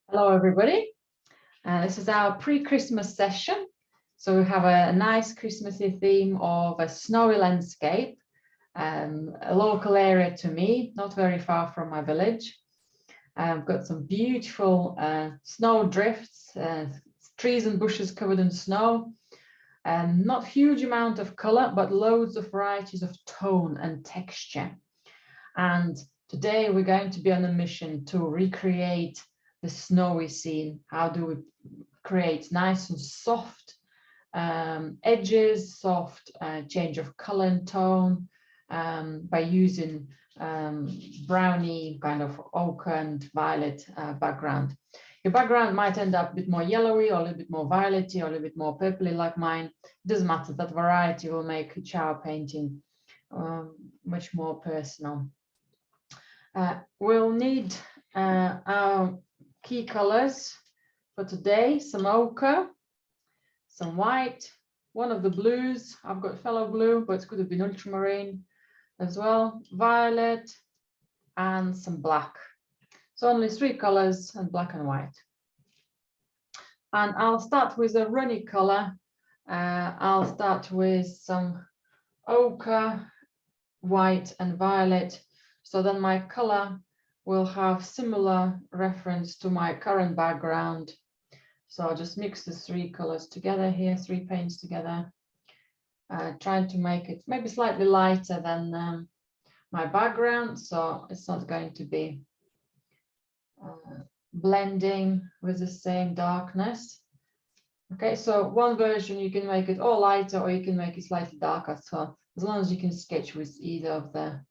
Hello, everybody. This is our pre-Christmas session. So we have a nice Christmassy theme of a snowy landscape, a local area to me, not very far from my village. I've got some beautiful snow drifts, trees and bushes covered in snow, and not huge amount of color, but loads of varieties of tone and texture. And today we're going to be on a mission to recreate the snowy scene. How do we create nice and soft edges, soft change of color and tone by using browny kind of ochre and violet background. Your background might end up a bit more yellowy or a little bit more violety or a little bit more purpley like mine. It doesn't matter, that variety will make shower painting much more personal. We'll need our key colors for today: some ochre, some white, one of the blues. I've got fellow blue, but it could have been ultramarine as well, violet, and some black. So only 3 colors, and black and white. And I'll start with a runny color. I'll start with some ochre, white, and violet. So then my color will have similar reference to my current background. So I'll just mix the 3 colors together here, 3 paints together, trying to make it maybe slightly lighter than my background, so it's not going to be blending with the same darkness. Okay, so one version you can make it all lighter, or you can make it slightly darker. So as long as you can sketch with either of the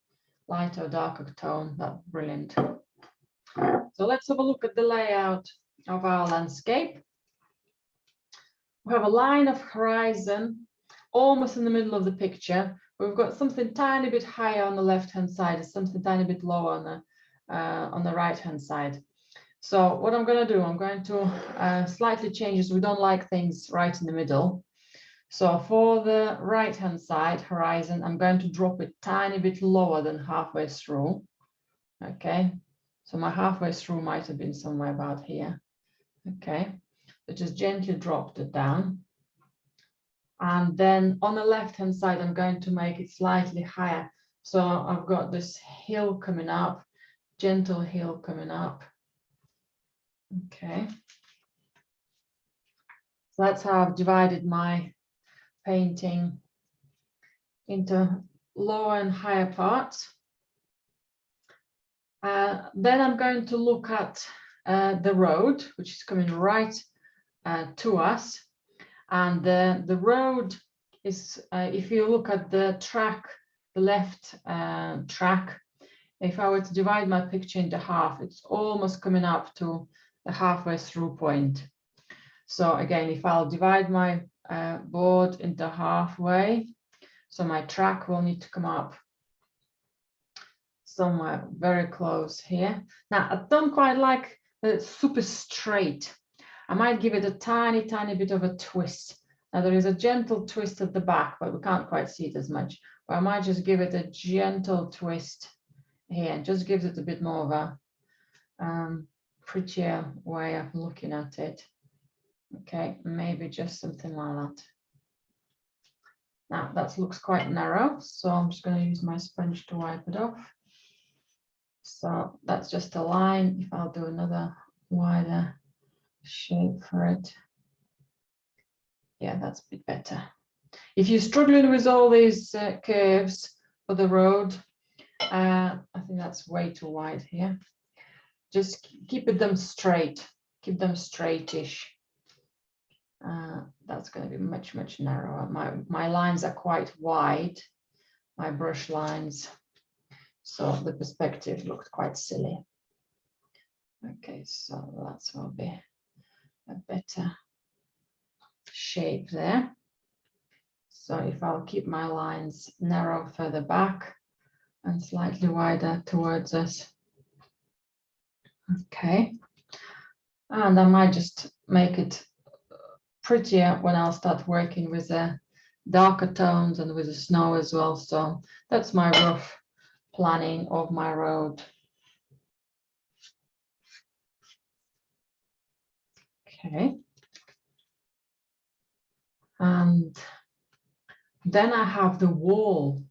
lighter or darker tone, that's brilliant. So let's have a look at the layout of our landscape. We have a line of horizon almost in the middle of the picture. We've got something tiny bit higher on the left-hand side, and something tiny bit lower on the right-hand side. So what I'm going to do, I'm going to slightly change this. We don't like things right in the middle. So for the right-hand side horizon, I'm going to drop it tiny bit lower than halfway through. Okay, so my halfway through might have been somewhere about here. Okay, so just gently dropped it down. And then on the left-hand side, I'm going to make it slightly higher. So I've got this hill coming up, gentle hill coming up. Okay, so that's how I've divided my painting into lower and higher parts. Then I'm going to look at the road, which is coming right to us. And the road is, if you look at the track, the left track, if I were to divide my picture into half, it's almost coming up to the halfway through point. So again, if I'll divide my board into halfway, so my track will need to come up somewhere very close here. Now, I don't quite like the super straight. I might give it a tiny bit of a twist. Now there is a gentle twist at the back, but we can't quite see it as much. But I might just give it a gentle twist here, and just gives it a bit more of a prettier way of looking at it. Okay, maybe just something like that. Now that looks quite narrow, so I'm just going to use my sponge to wipe it off. So that's just a line. If I'll do another wider shape for it, yeah, that's a bit better. If you're struggling with all these curves for the road, I think that's way too wide here. Just keep them straight, keep them straightish. That's going to be much narrower. My lines are quite wide, my brush lines, so the perspective looked quite silly. Okay, so that will be a better shape there. So if I'll keep my lines narrow further back and slightly wider towards us. Okay, and I might just make it prettier when I'll start working with the darker tones and with the snow as well. So that's my rough planning of my road. Okay. And then I have the wall.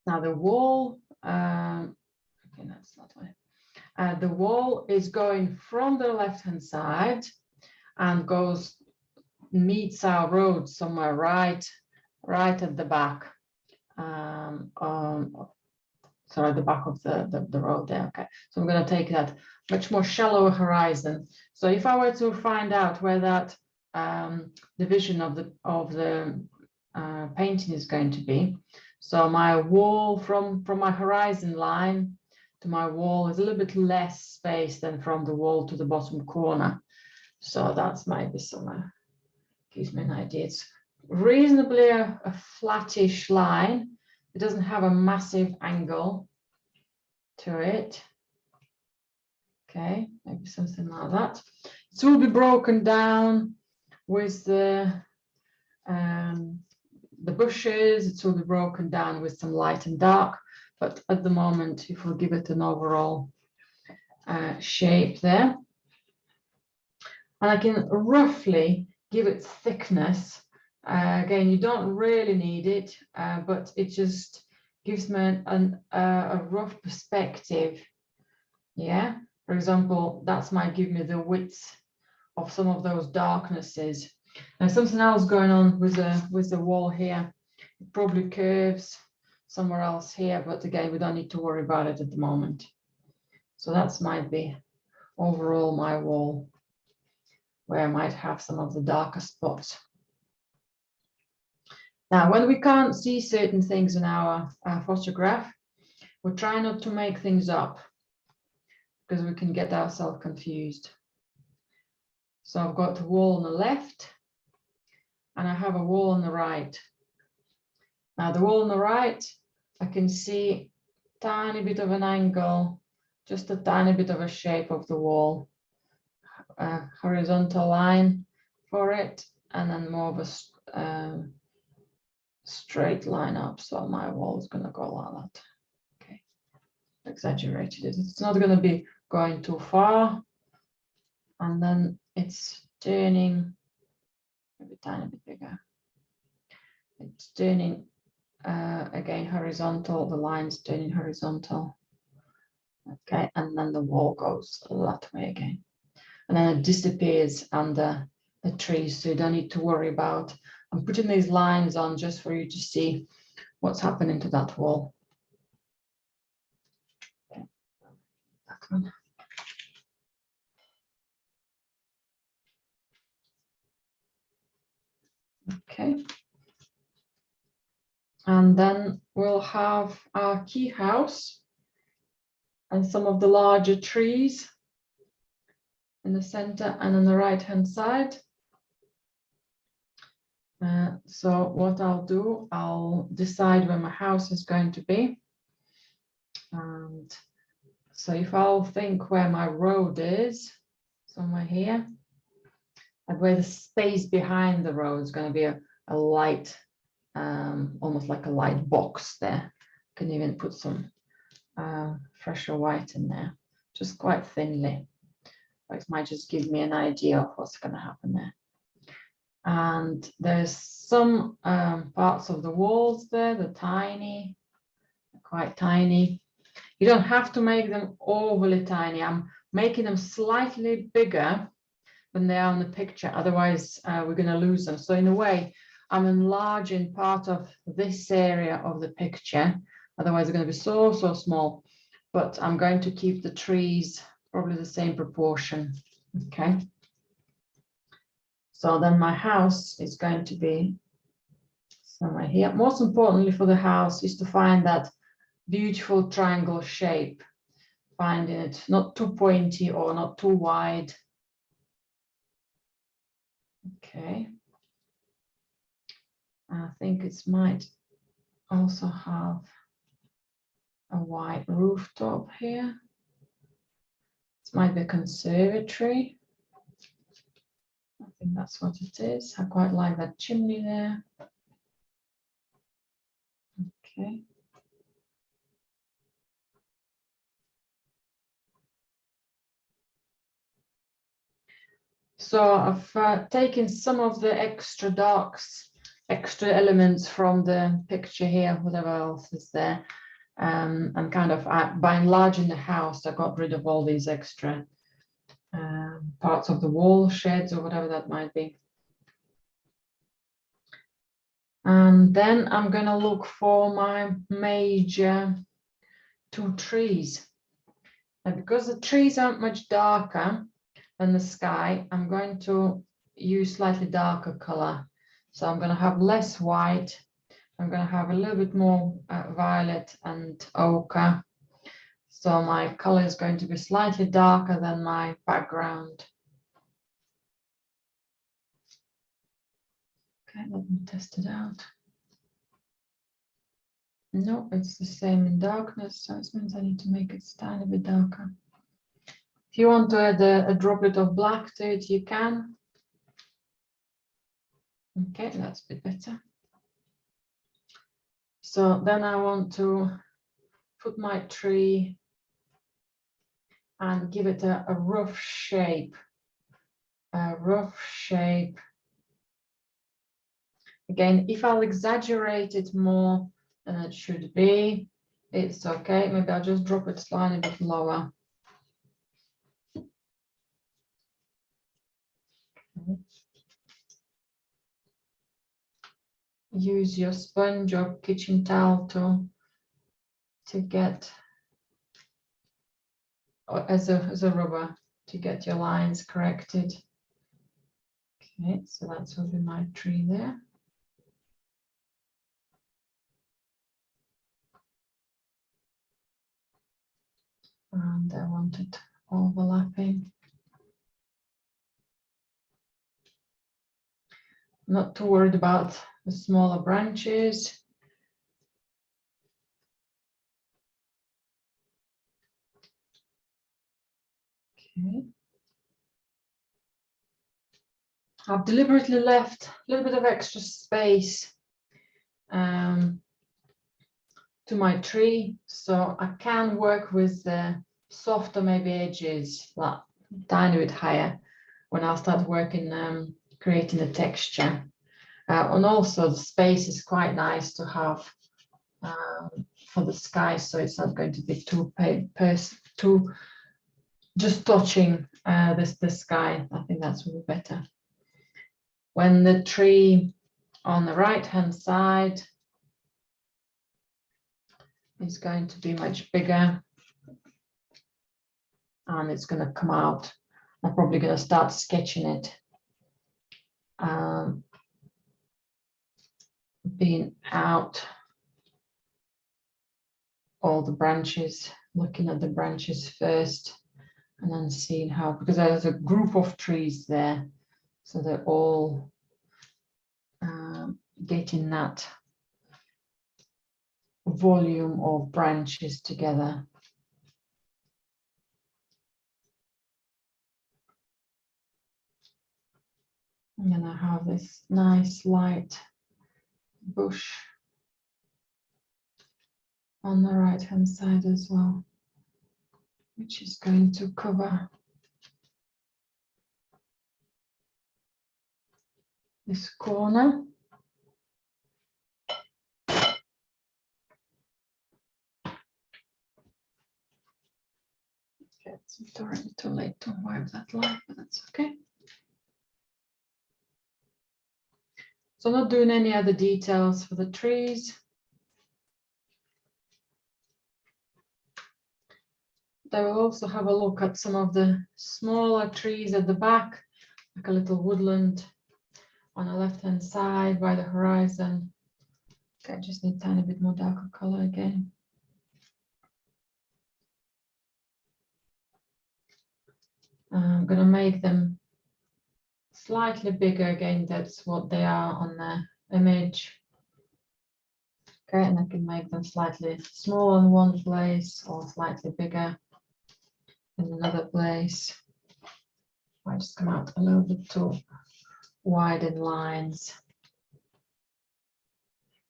Now the wall, okay, that's not way. The wall is going from the left-hand side and meets our road somewhere right at the back. Sorry, the back of the road there. Okay, so I'm going to take that much more shallow horizon. So if I were to find out where that division of the painting is going to be, so my wall from my horizon line to my wall is a little bit less space than from the wall to the bottom corner. So that's maybe somewhere, gives me an idea. It's reasonably a flattish line. It doesn't have a massive angle to it. Okay, maybe something like that. It will be broken down with the bushes. It will be broken down with some light and dark. But at the moment, if we give it an overall shape there, and I can roughly give it thickness. Again, you don't really need it, but it just gives me a rough perspective. Yeah, for example, that might give me the width of some of those darknesses. And something else going on with the wall here. It probably curves somewhere else here, but again, we don't need to worry about it at the moment. So that might be overall my wall, where I might have some of the darker spots. Now, when we can't see certain things in our photograph, we try not to make things up because we can get ourselves confused. So I've got a wall on the left and I have a wall on the right. Now the wall on the right, I can see a tiny bit of an angle, just a tiny bit of a shape of the wall, a horizontal line for it, and then more of a straight line up. So my wall is going to go like that. Okay, exaggerated it. It's not going to be going too far, and then it's turning maybe a tiny bit bigger. It's turning again horizontal. The line's turning horizontal. Okay, and then the wall goes that way again, and then it disappears under the trees. So you don't need to worry about. I'm putting these lines on just for you to see what's happening to that wall. Okay. That one. Okay. And then we'll have our key house and some of the larger trees in the center and on the right hand side. So what I'll do, I'll decide where my house is going to be. And so if I'll think where my road is, somewhere here, and where the space behind the road is going to be a light, almost like a light box there. Can even put some fresher white in there, just quite thinly. It might just give me an idea of what's going to happen there. And there's some parts of the walls there, the tiny, quite tiny. You don't have to make them overly tiny. I'm making them slightly bigger than they are in the picture. Otherwise, we're going to lose them. So in a way, I'm enlarging part of this area of the picture. Otherwise, they're going to be so small. But I'm going to keep the trees probably the same proportion. Okay. So then my house is going to be somewhere here. Most importantly for the house is to find that beautiful triangle shape, finding it not too pointy or not too wide. Okay. I think it might also have a white rooftop here. It might be a conservatory. I think that's what it is. I quite like that chimney there. Okay. So I've taken some of the extra darks, extra elements from the picture here, whatever else is there. And kind of by enlarging the house, I got rid of all these extra parts of the wall, sheds or whatever that might be. And then I'm going to look for my major 2 trees. And because the trees aren't much darker than the sky, I'm going to use slightly darker color. So I'm going to have less white. I'm going to have a little bit more violet and ochre. So my color is going to be slightly darker than my background. Okay, let me test it out. No, it's the same in darkness, so it means I need to make it a tiny bit darker. If you want to add a droplet of black to it, you can. Okay, that's a bit better. So then I want to put my tree and give it a rough shape. A rough shape. Again, if I'll exaggerate it more than it should be, it's okay. Maybe I'll just drop it slightly bit lower. Okay. Use your sponge or kitchen towel to get, or as a rubber, to get your lines corrected. Okay, so that's will be my tree there. And I want it overlapping. Not too worried about the smaller branches. Okay. I've deliberately left a little bit of extra space to my tree, so I can work with the softer maybe edges, like tiny bit higher, when I'll start working creating the texture. And also the space is quite nice to have for the sky, so it's not going to be too just touching the sky. I think that's really better. When the tree on the right hand side is going to be much bigger and it's going to come out, I'm probably going to start sketching it being out all the branches, looking at the branches first and then seeing how, because there's a group of trees there, so they're all getting that volume of branches together. I'm gonna have this nice light bush on the right hand side as well, which is going to cover this corner. Okay, it's already too late to wipe that light, but that's okay. So I'm not doing any other details for the trees. I will also have a look at some of the smaller trees at the back, like a little woodland on the left hand side by the horizon. Okay, I just need a tiny bit more darker color again. I'm going to make them slightly bigger again. That's what they are on the image. Okay, and I can make them slightly smaller in one place or slightly bigger in another place. I just come out a little bit too wide in lines.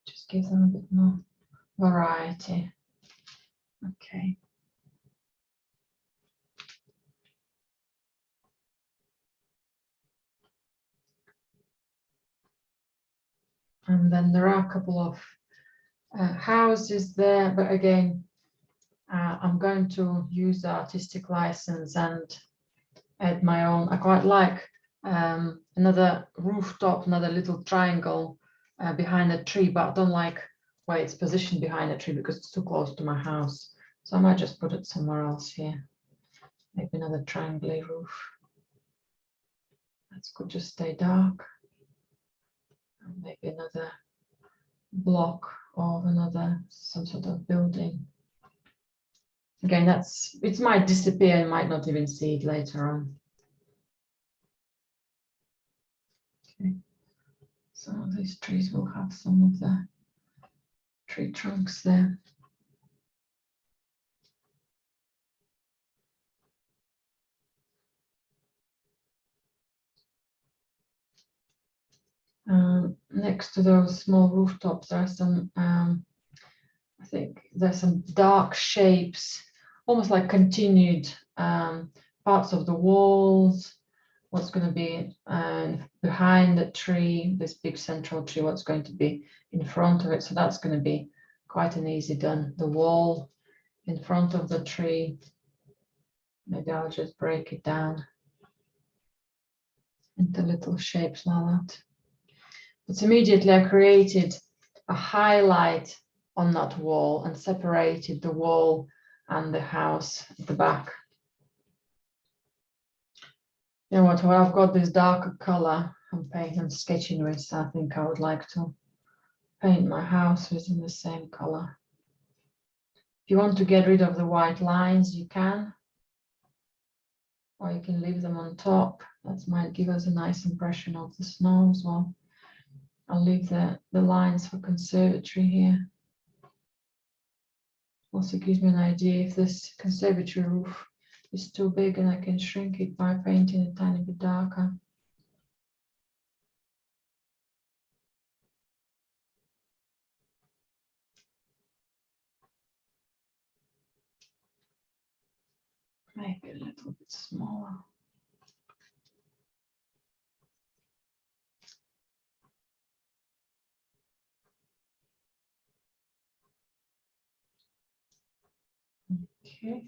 Just give them a bit more variety. Okay. And then there are a couple of houses there, but again, I'm going to use the artistic license and add my own. I quite like another rooftop, another little triangle behind a tree, but I don't like where it's positioned behind a tree because it's too close to my house. So I might just put it somewhere else here. Maybe another triangle roof. That could just stay dark. And maybe another block of some sort of building. Again, it might disappear, you might not even see it later on. Okay, so these trees will have some of the tree trunks there. Next to those small rooftops, there are some, I think there's some dark shapes, almost like continued parts of the walls, what's going to be behind the tree, this big central tree, what's going to be in front of it. So that's going to be quite an easy done. The wall in front of the tree, maybe I'll just break it down into little shapes like that. But immediately I created a highlight on that wall and separated the wall and the house at the back. You know what, well, I've got this darker color I'm sketching with, so I think I would like to paint my house within the same color. If you want to get rid of the white lines, you can, or you can leave them on top. That might give us a nice impression of the snow as well. I'll leave the lines for conservatory here. Also gives me an idea if this conservatory roof is too big, and I can shrink it by painting it a tiny bit darker. Maybe a little bit smaller. Okay.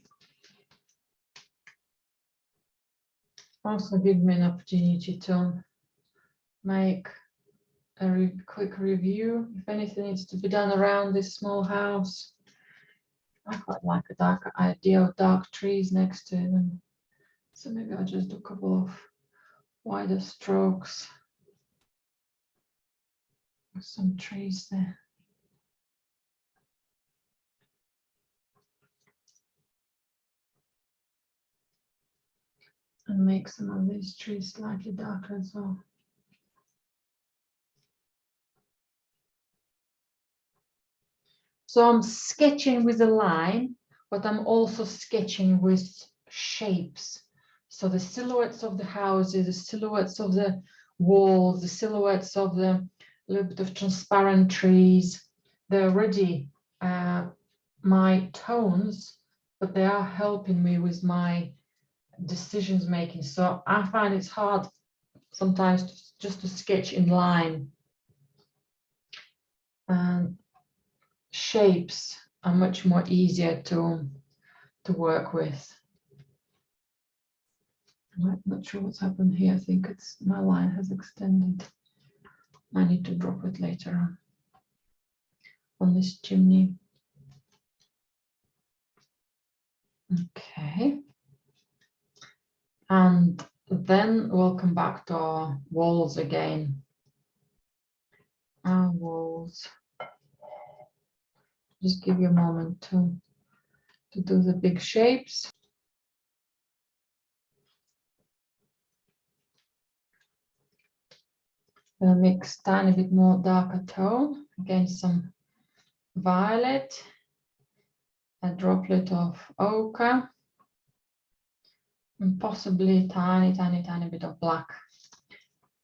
Also give me an opportunity to make a quick review if anything needs to be done around this small house. I quite like a dark idea of dark trees next to them. So maybe I'll just do a couple of wider strokes with some trees there. And make some of these trees slightly darker as well. So I'm sketching with a line, but I'm also sketching with shapes. So the silhouettes of the houses, the silhouettes of the walls, the silhouettes of the little bit of transparent trees, they're already my tones, but they are helping me with my decisions making. So I find it's hard sometimes just to sketch in line. And shapes are much more easier to work with. I'm not sure what's happened here. I think it's my line has extended. I need to drop it later on this chimney. Okay. And then we'll come back to our walls again. Our walls. Just give you a moment to do the big shapes. I'm gonna mix tiny bit more darker tone, again some violet, a droplet of ochre, and possibly tiny bit of black,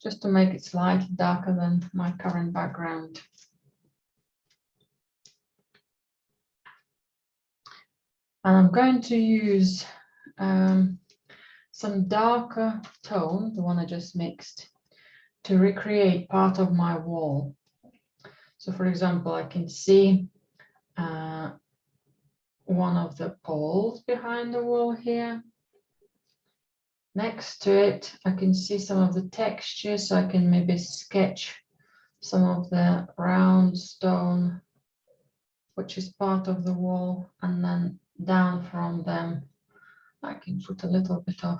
just to make it slightly darker than my current background. And I'm going to use some darker tone, the one I just mixed, to recreate part of my wall. So for example, I can see one of the poles behind the wall here. Next to it, I can see some of the texture, so I can maybe sketch some of the round stone, which is part of the wall, and then down from them, I can put a little bit of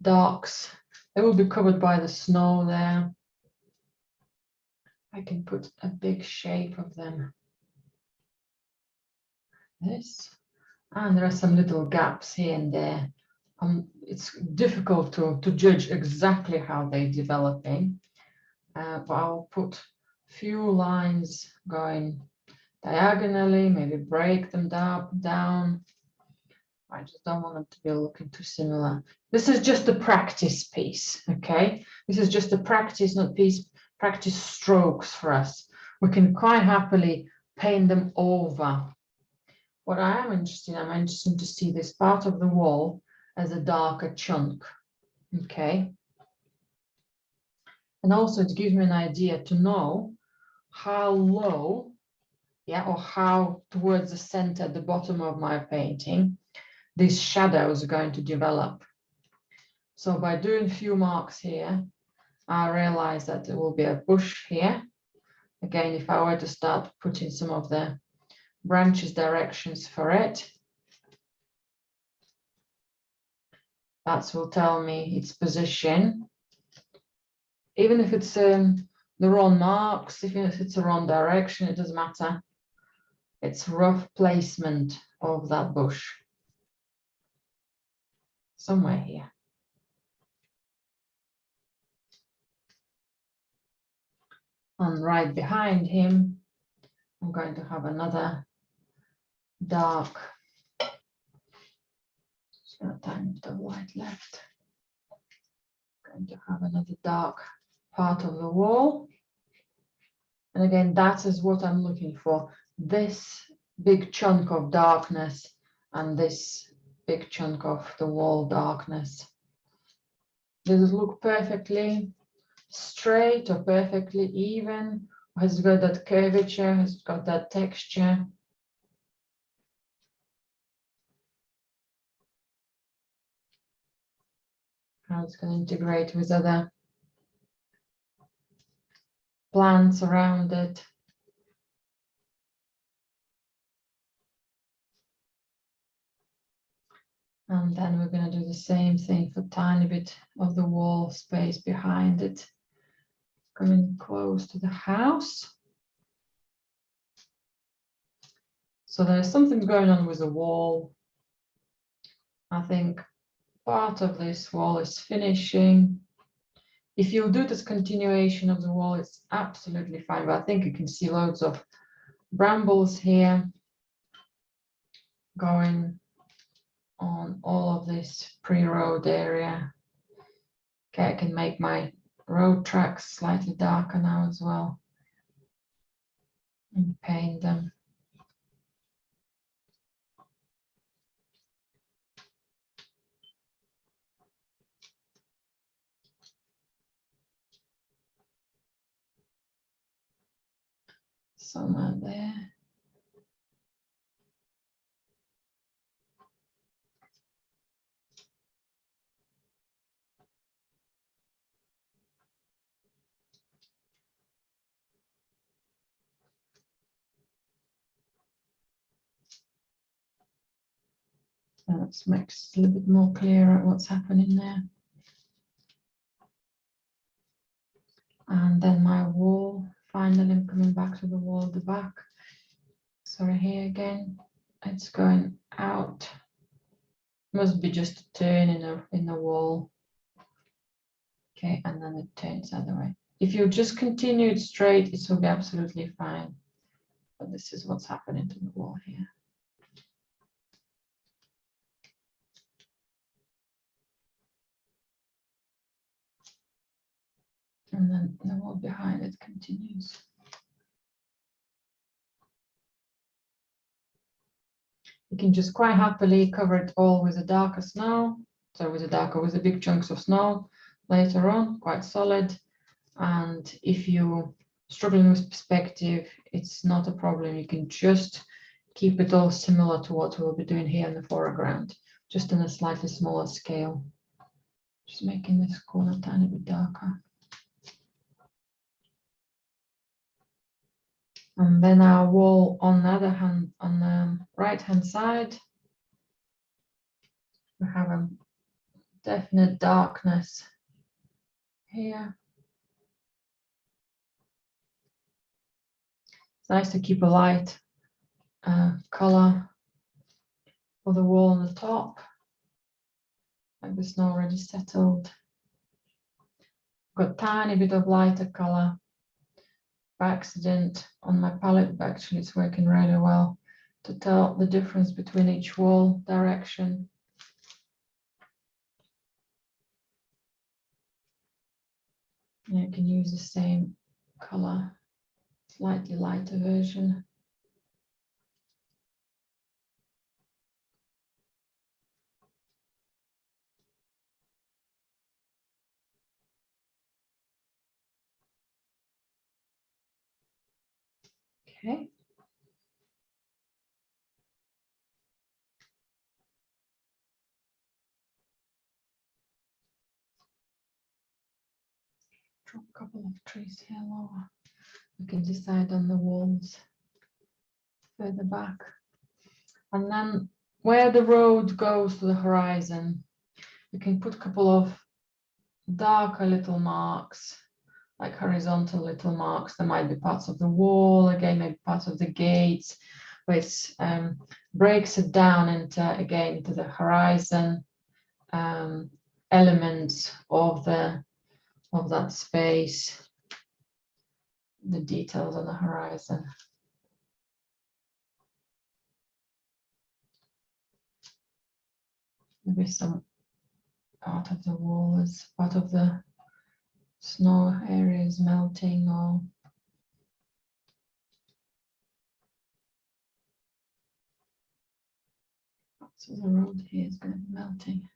darks. They will be covered by the snow there. I can put a big shape of them. This, and there are some little gaps here and there. It's difficult to judge exactly how they're developing, but I'll put a few lines going diagonally, maybe break them down. I just don't want them to be looking too similar. This is just a practice piece, okay? This is just a practice, not piece, practice strokes for us. We can quite happily paint them over. What I'm interested to see this part of the wall as a darker chunk, okay? And also it gives me an idea to know how low, yeah, or how towards the center, at the bottom of my painting, these shadows are going to develop. So by doing a few marks here, I realize that there will be a bush here. Again, if I were to start putting some of the branches directions for it, that will tell me its position. Even if it's the wrong marks, even if it's the wrong direction, it doesn't matter. It's rough placement of that bush. Somewhere here. And right behind him, I'm going to have another dark, just got a tiny bit of light left. I'm going to have another dark part of the wall. And again, that is what I'm looking for. This big chunk of darkness and this big chunk of the wall darkness. Does it look perfectly straight or perfectly even? Or has it got that curvature? Has it got that texture? How it's going to integrate with other plants around it. And then we're going to do the same thing for a tiny bit of the wall space behind it. Coming close to the house. So there's something going on with the wall. I think part of this wall is finishing. If you do this continuation of the wall, it's absolutely fine, but I think you can see loads of brambles here going on all of this pre-road area. Okay, I can make my road tracks slightly darker now as well and paint them. Somewhere there. Let's make it a little bit more clear what's happening there. And then my wall, finally I'm coming back to the wall at the back. Sorry, here again, it's going out. Must be just a turn in the wall. Okay, and then it turns the other way. If you just continue it straight, it will be absolutely fine. But this is what's happening to the wall here. And then the wall behind it continues. You can just quite happily cover it all with a darker snow. So with the big chunks of snow later on, quite solid. And if you struggling with perspective, it's not a problem. You can just keep it all similar to what we'll be doing here in the foreground, just on a slightly smaller scale. Just making this corner a tiny bit darker. And then our wall on the other hand, on the right hand side, we have a definite darkness here. It's nice to keep a light color for the wall on the top, like the snow already settled. Got a tiny bit of lighter color by accident on my palette, but actually it's working really well to tell the difference between each wall direction. Yeah, you can use the same color, slightly lighter version. Okay. Drop a couple of trees here lower. You can decide on the walls further back. And then where the road goes to the horizon, you can put a couple of darker little marks, like horizontal little marks. There might be parts of the wall, again, maybe parts of the gates, where it breaks it down into, again, to the horizon elements of that space, the details on the horizon. Maybe some part of the wall is part of the snow area is melting, or so the road here is going to be melting.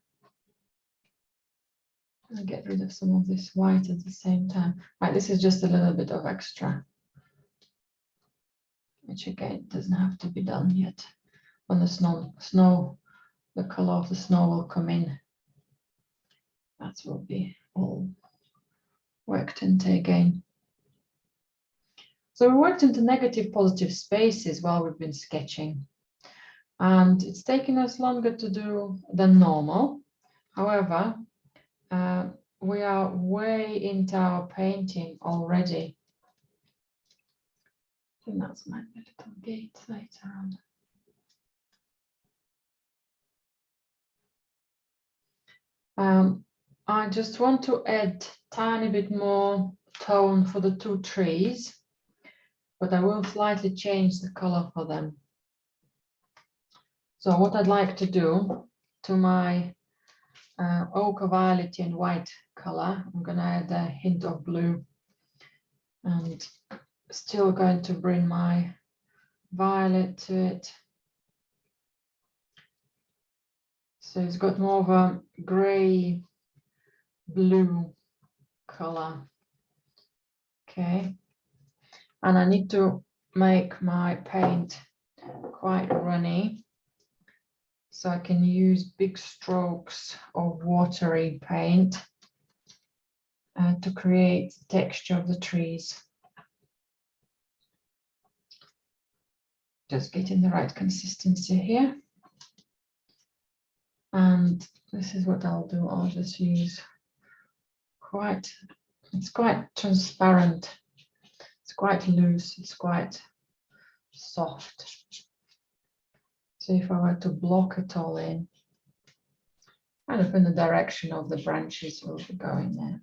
I'll get rid of some of this white at the same time. Right, this is just a little bit of extra, which again doesn't have to be done yet. When the snow, the color of the snow will come in. That will be all worked into again. So we worked into negative, positive spaces while we've been sketching, and it's taken us longer to do than normal. However, we are way into our painting already. I think that's my little gate later on. I just want to add a tiny bit more tone for the two trees, but I will slightly change the color for them. So what I'd like to do to my ochre, violet and white color, I'm going to add a hint of blue, and still going to bring my violet to it. So it's got more of a gray blue color. Okay, and I need to make my paint quite runny, so I can use big strokes of watery paint to create the texture of the trees. Just getting the right consistency here. And this is what I'll do. I'll just use it's quite transparent. It's quite loose. It's quite soft. So if I were to block it all in, kind of in the direction of the branches will be going there.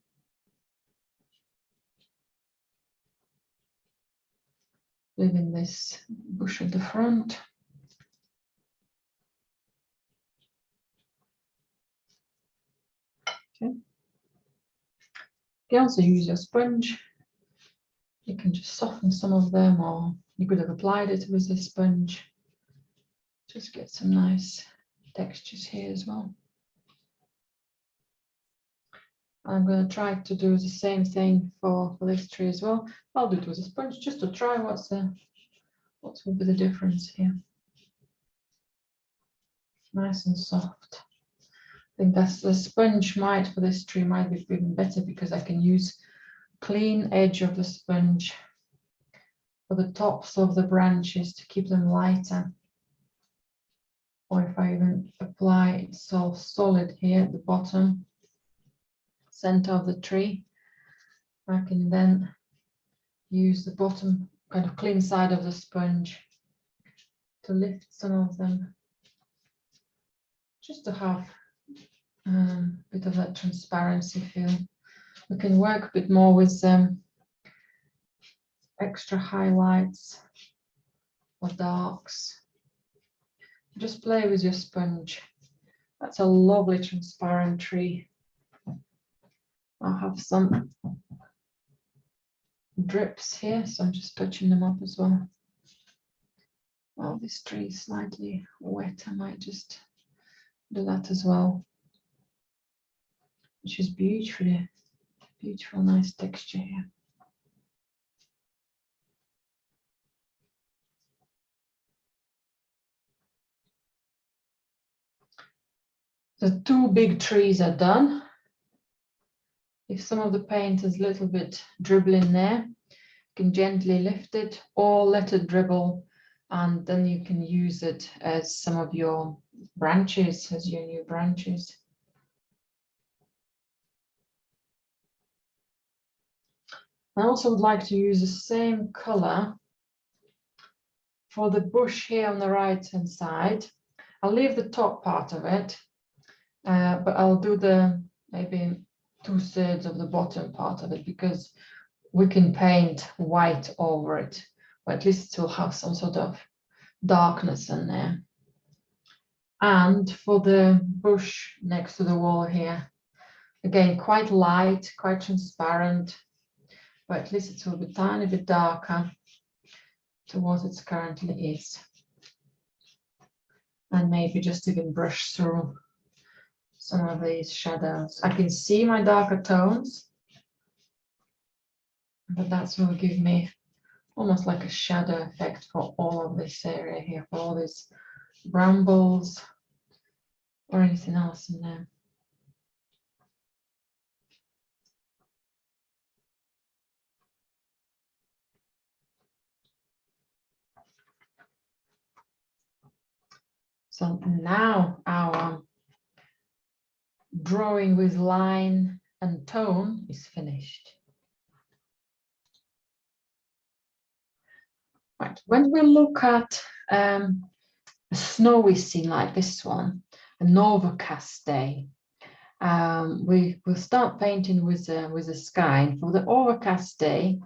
Leaving this bush at the front. Okay. You can also use your sponge. You can just soften some of them, or you could have applied it with a sponge. Just get some nice textures here as well. I'm going to try to do the same thing for this tree as well. I'll do it with a sponge just to try what will be the difference here. Nice and soft. I think that's the sponge might for this tree might be even better because I can use clean edge of the sponge for the tops of the branches to keep them lighter. Or if I even apply it so solid here at the bottom, center of the tree, I can then use the bottom kind of clean side of the sponge to lift some of them, just to have a bit of that transparency feel. We can work a bit more with extra highlights or darks. Just play with your sponge. That's a lovely transparent tree. I'll have some drips here, so I'm just touching them up as well. Well, this tree is slightly wet. I might just do that as well, which is beautiful, nice texture here. The two big trees are done. If some of the paint is a little bit dribbling there, you can gently lift it or let it dribble, and then you can use it as some of your branches, as your new branches. I also would like to use the same color for the bush here on the right hand side. I'll leave the top part of it, but I'll do the maybe 2/3 of the bottom part of it, because we can paint white over it, or at least it will have some sort of darkness in there. And for the bush next to the wall here, again, quite light, quite transparent, but at least it will be a tiny bit darker to what it currently is. And maybe just even brush through some of these shadows. I can see my darker tones, but that's will give me almost like a shadow effect for all of this area here, for all these brambles or anything else in there. So now our drawing with line and tone is finished. Right, when we look at a snowy scene like this one, an overcast day, we will start painting with the sky. And for the overcast day,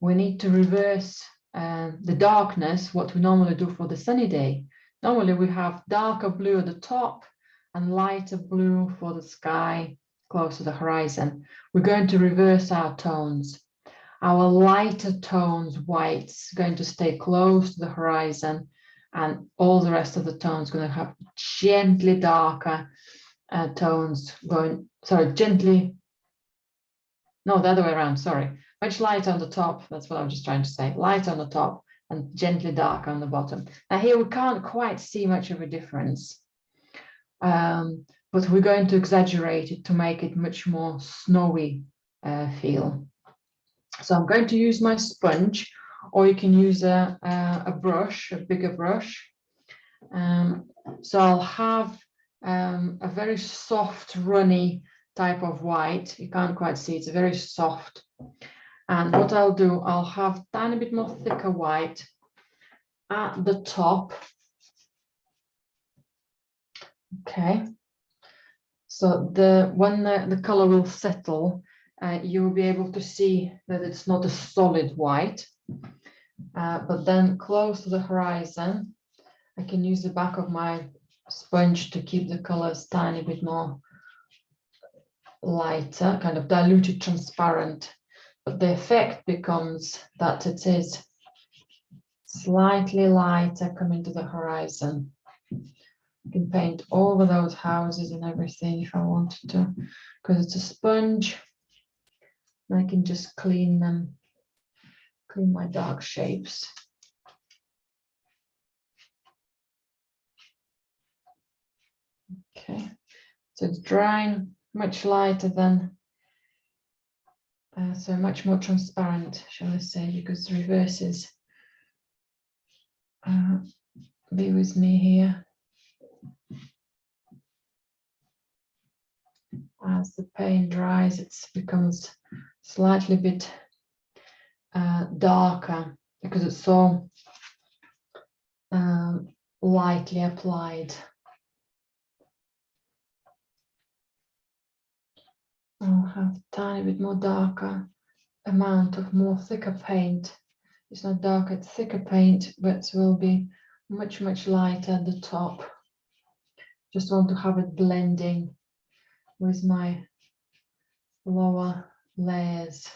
we need to reverse the darkness, what we normally do for the sunny day. Normally we have darker blue at the top and lighter blue for the sky close to the horizon. We're going to reverse our tones. Our lighter tones, whites, going to stay close to the horizon, and all the rest of the tones going to have gently darker tones going, sorry, gently, no, the other way around, sorry. Much lighter on the top, that's what I'm just trying to say, light on the top and gently dark on the bottom. Now here we can't quite see much of a difference, but we're going to exaggerate it to make it much more snowy feel. So I'm going to use my sponge, or you can use a brush, a bigger brush. So I'll have a very soft, runny type of white. You can't quite see, it's very soft. And what I'll do, I'll have a tiny bit more thicker white at the top. Okay. So when the color will settle, you'll be able to see that it's not a solid white, but then close to the horizon, I can use the back of my sponge to keep the colors tiny bit more lighter, kind of diluted, transparent, but the effect becomes that it is slightly lighter coming to the horizon. I can paint over those houses and everything if I wanted to, because it's a sponge. I can just clean them, clean my dark shapes. Okay, so it's drying much lighter than, so much more transparent, shall I say, because the reverses. Be with me here. As the paint dries, it becomes slightly bit darker because it's so lightly applied. I'll have a tiny bit more darker amount of more thicker paint. It's not darker, it's thicker paint, but it will be much lighter at the top. Just want to have it blending with my lower layers.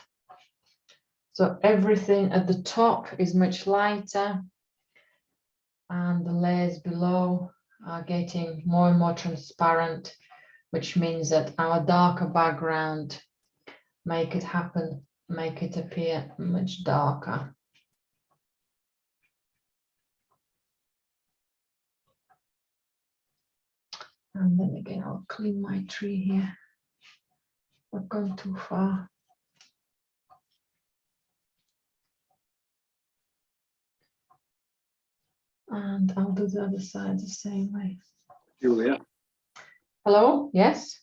So everything at the top is much lighter and the layers below are getting more and more transparent, which means that our darker background make it happen, make it appear much darker. And then again, I'll clean my tree here. I've gone too far. And I'll do the other side the same way. Julia, Hello, yes?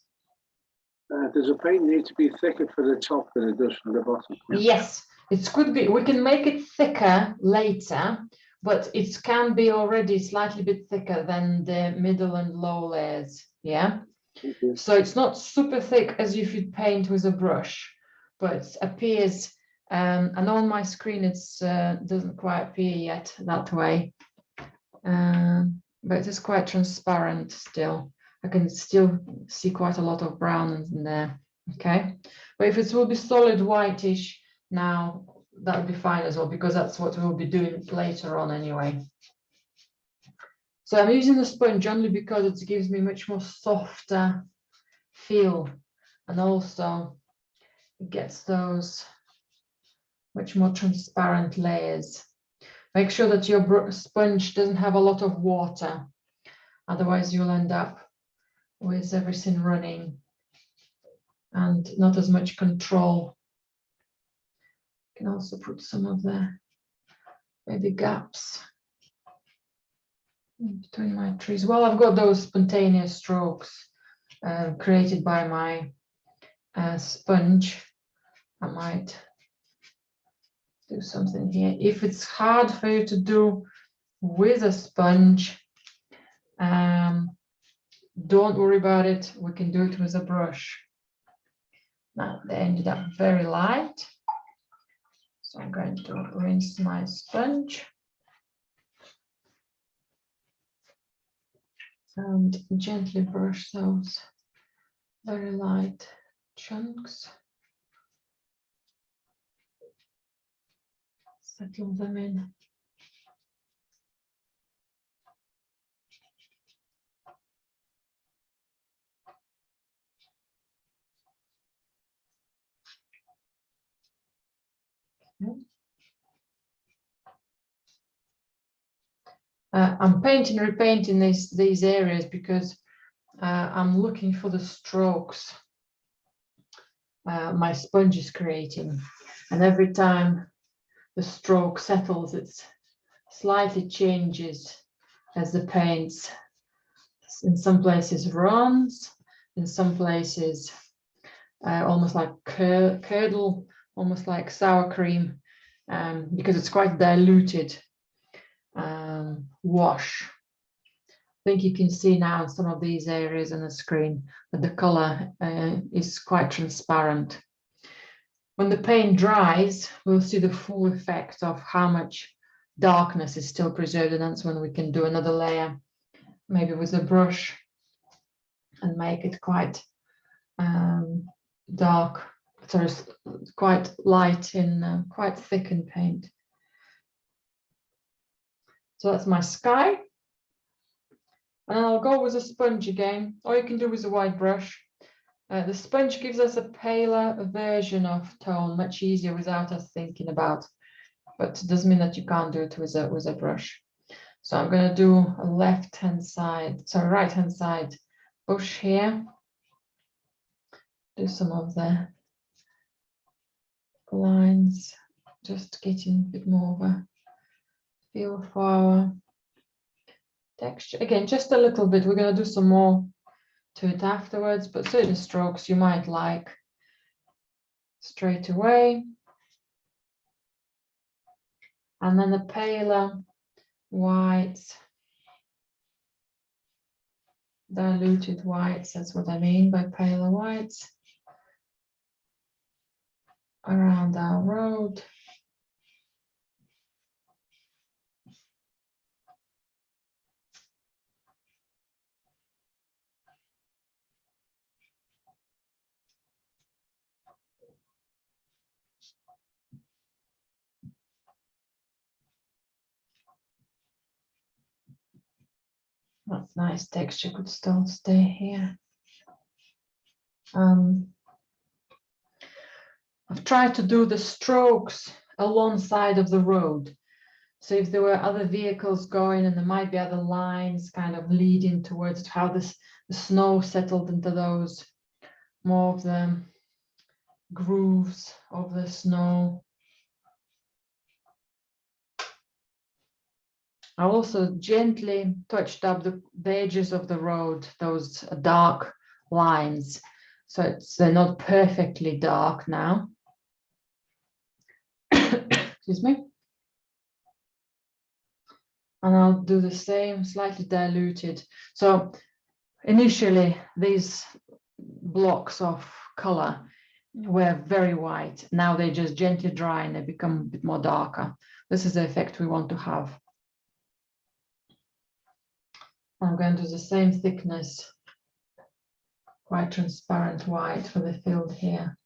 does the paint need to be thicker for the top than it does for the bottom? Yes, it could be. We can make it thicker later, but it can be already slightly bit thicker than the middle and low layers. Yeah. Okay. So it's not super thick as if you'd paint with a brush, but it appears. And on my screen, it's doesn't quite appear yet that way, but it is quite transparent still. I can still see quite a lot of brown in there. Okay, but if it will be solid whitish now, that would be fine as well, because that's what we'll be doing later on anyway. So I'm using the sponge only because it gives me much more softer feel, and also it gets those much more transparent layers. Make sure that your sponge doesn't have a lot of water, otherwise you'll end up with everything running and not as much control. You can also put some of the maybe gaps in between my trees. Well, I've got those spontaneous strokes created by my sponge. I might do something here. If it's hard for you to do with a sponge, don't worry about it. We can do it with a brush. Now they ended up very light, so I'm going to rinse my sponge and gently brush those very light chunks. Settle them in. Okay. I'm painting, repainting these areas because I'm looking for the strokes my sponge is creating, and every time the stroke settles, it slightly changes as the paint in some places runs, in some places almost like curdle, almost like sour cream, because it's quite diluted wash. I think you can see now in some of these areas on the screen that the color is quite transparent. When the paint dries, we'll see the full effect of how much darkness is still preserved, and that's when we can do another layer, maybe with a brush, and make it quite dark, sorry, quite light in quite thick in paint. So that's my sky. And I'll go with a sponge again, or you can do with a white brush. The sponge gives us a paler version of tone, much easier without us thinking about, but it doesn't mean that you can't do it with a brush. So I'm going to do a right-hand side bush here. Do some of the lines, just getting a bit more of a feel for our texture. Again, just a little bit. We're going to do some more to it afterwards, but certain strokes you might like straight away. And then the paler whites, diluted whites, that's what I mean by paler whites, around our road. That's nice texture, could still stay here. I've tried to do the strokes alongside of the road. So if there were other vehicles going and there might be other lines kind of leading towards how the snow settled into those, more of the grooves of the snow. I also gently touched up the edges of the road, those dark lines. So they're not perfectly dark now. Excuse me. And I'll do the same, slightly diluted. So initially, these blocks of color were very white. Now they just gently dry and they become a bit more darker. This is the effect we want to have. I'm going to do the same thickness, quite transparent white for the field here.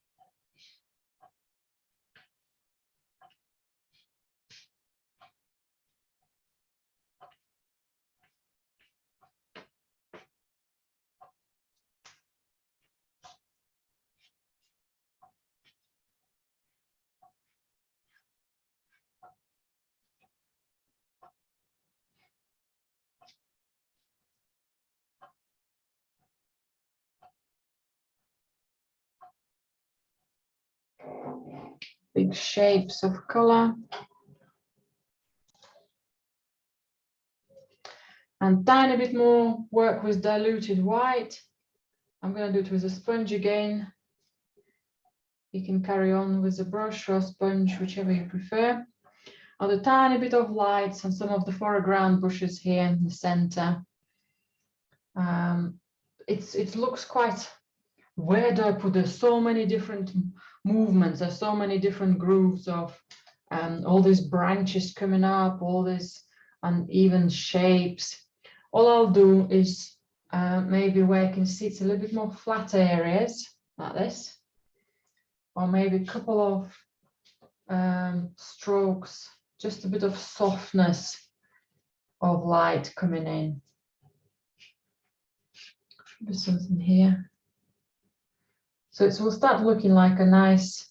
Big shapes of color. And tiny bit more work with diluted white. I'm going to do it with a sponge again. You can carry on with a brush or sponge, whichever you prefer. Add a tiny bit of lights on some of the foreground bushes here in the center. It looks quite, where do I put? There's so many different movements. There's so many different grooves of all these branches coming up, all these uneven shapes. All I'll do is maybe where I can see it's a little bit more flat areas like this, or maybe a couple of strokes, just a bit of softness of light coming in. Should be something here. So it will start looking like a nice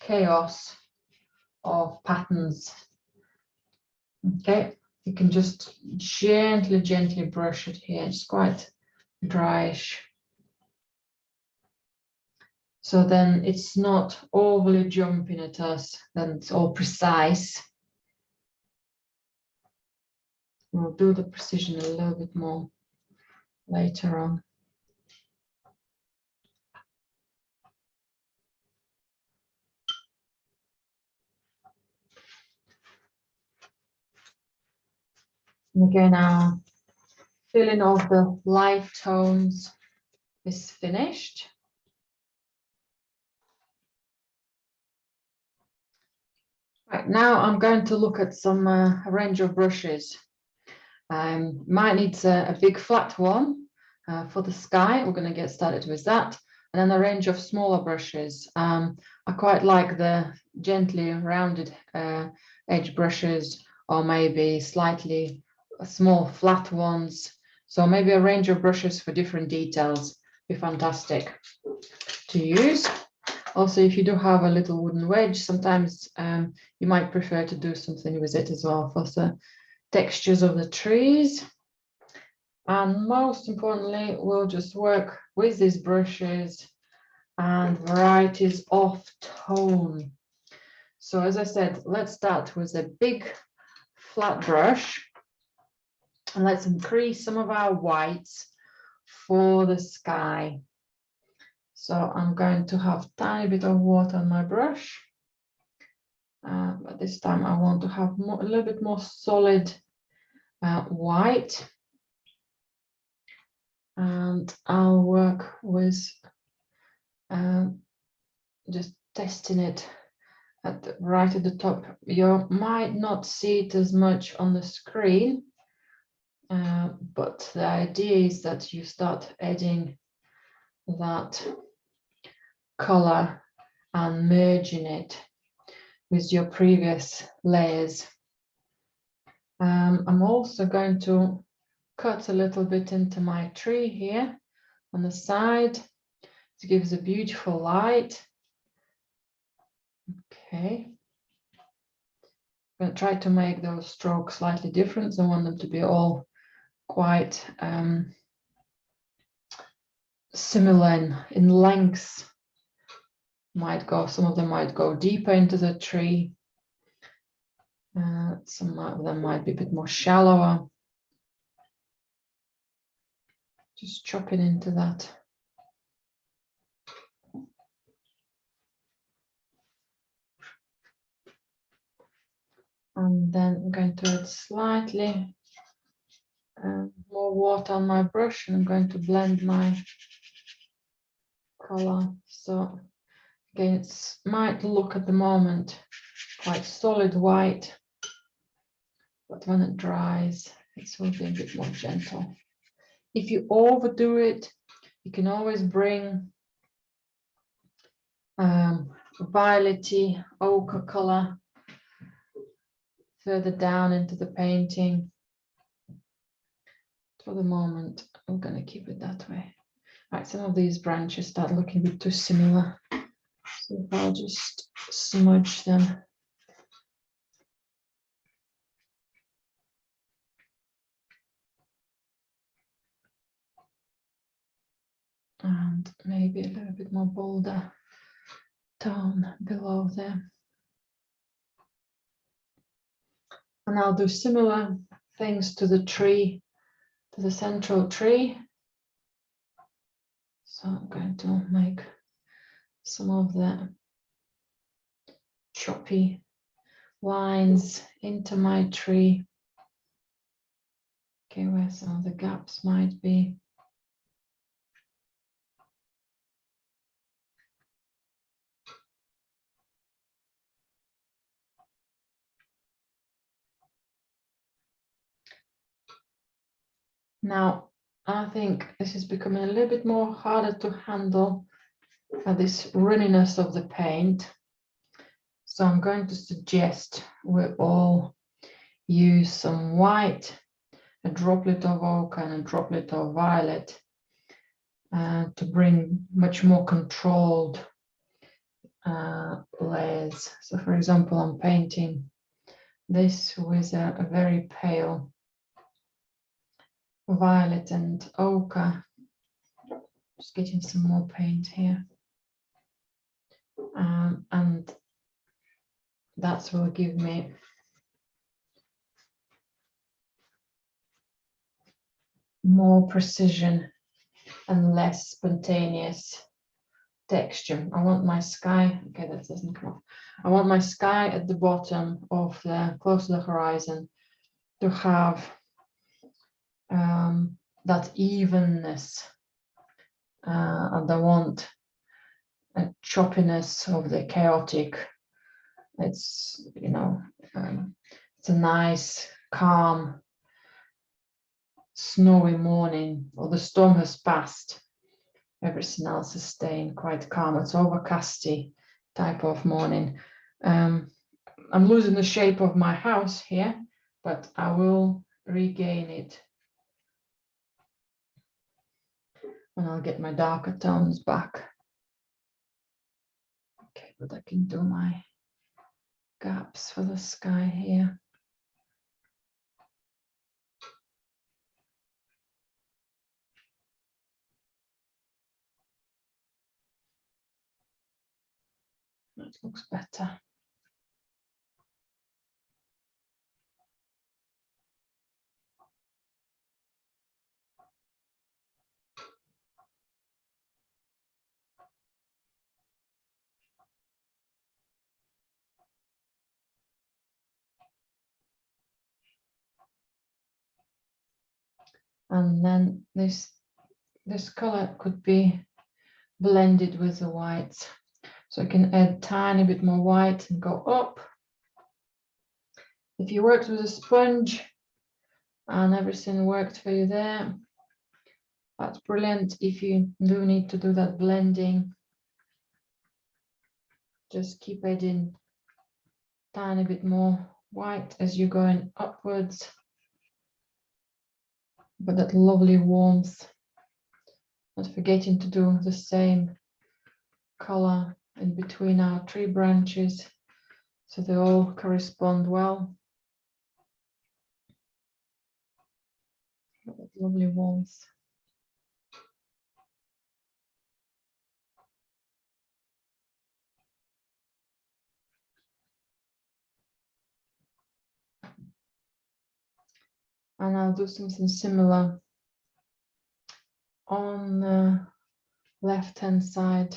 chaos of patterns. Okay, you can just gently brush it here. It's quite dryish. So then it's not overly jumping at us, then it's all precise. We'll do the precision a little bit more later on. And again, our filling of the light tones is finished. Right, now I'm going to look at some a range of brushes. Might need a big flat one for the sky. We're going to get started with that. And then a range of smaller brushes. I quite like the gently rounded edge brushes, or maybe slightly small flat ones. So maybe a range of brushes for different details be fantastic to use. Also, if you do have a little wooden wedge, sometimes you might prefer to do something with it as well for the textures of the trees. And most importantly, we'll just work with these brushes and varieties of tone. So as I said, let's start with a big flat brush and let's increase some of our whites for the sky. So I'm going to have a tiny bit of water on my brush, but this time I want to have a little bit more solid white. And I'll work with just testing it right at the top. You might not see it as much on the screen, but the idea is that you start adding that color and merging it with your previous layers. I'm also going to cut a little bit into my tree here on the side to give us a beautiful light. Okay. I'm going to try to make those strokes slightly different. I want them to be all quite similar in length. Some of them might go deeper into the tree. Some of them might be a bit more shallower. Just chopping into that. And then I'm going to add slightly more water on my brush, and I'm going to blend my color. So again, it might look at the moment quite solid white, but when it dries, it will be a bit more gentle. If you overdo it, you can always bring violety ochre color further down into the painting. For the moment, I'm going to keep it that way. Right, some of these branches start looking a bit too similar, so if I'll just smudge them. And maybe a little bit more bolder tone below there. And I'll do similar things to the tree, to the central tree. So I'm going to make some of the choppy lines into my tree. Okay, where some of the gaps might be. Now, I think this is becoming a little bit more harder to handle for this runniness of the paint. So I'm going to suggest we all use some white, a droplet of ochre and a droplet of violet to bring much more controlled layers. So for example, I'm painting this with a very pale violet and ochre. Just getting some more paint here. And that will give me more precision and less spontaneous texture. I want my sky, okay, that doesn't come off. I want my sky at the bottom of the, close to the horizon, to have that evenness. And I want a choppiness of the chaotic. It's, you know, it's a nice, calm, snowy morning, or the storm has passed. Everything else is staying quite calm. It's overcasty type of morning. I'm losing the shape of my house here, but I will regain it And I'll get my darker tones back. Okay, but I can do my gaps for the sky here. That looks better. And then this color could be blended with the whites. So I can add a tiny bit more white and go up. If you worked with a sponge and everything worked for you there, that's brilliant. If you do need to do that blending, just keep adding a tiny bit more white as you're going upwards. But that lovely warmth. Not forgetting to do the same color in between our tree branches so they all correspond well. That lovely warmth. And I'll do something similar on the left-hand side.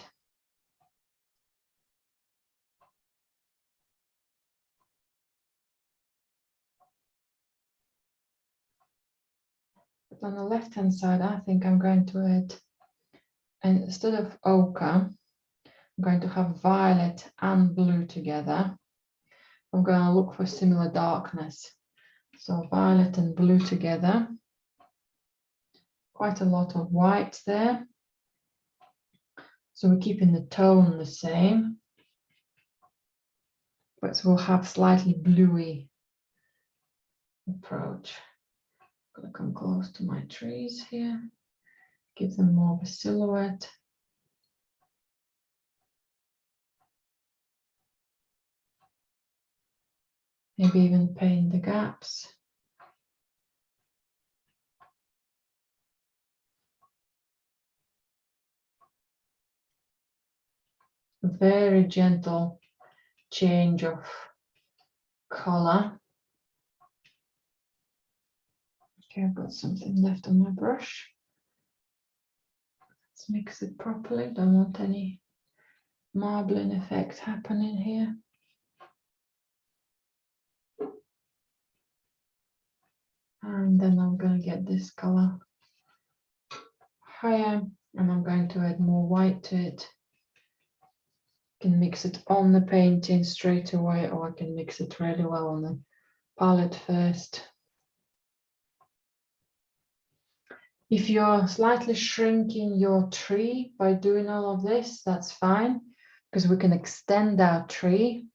But on the left-hand side, I think I'm going to add, and instead of ochre, I'm going to have violet and blue together. I'm going to look for similar darkness. So violet and blue together. Quite a lot of white there. So we're keeping the tone the same, but we'll have slightly bluey approach. I'm going to come close to my trees here, give them more of a silhouette. Maybe even paint the gaps. A very gentle change of color. Okay, I've got something left on my brush. Let's mix it properly. Don't want any marbling effect happening here. And then I'm going to get this color higher, and I'm going to add more white to it. I can mix it on the painting straight away, or I can mix it really well on the palette first. If you're slightly shrinking your tree by doing all of this, that's fine, because we can extend our tree.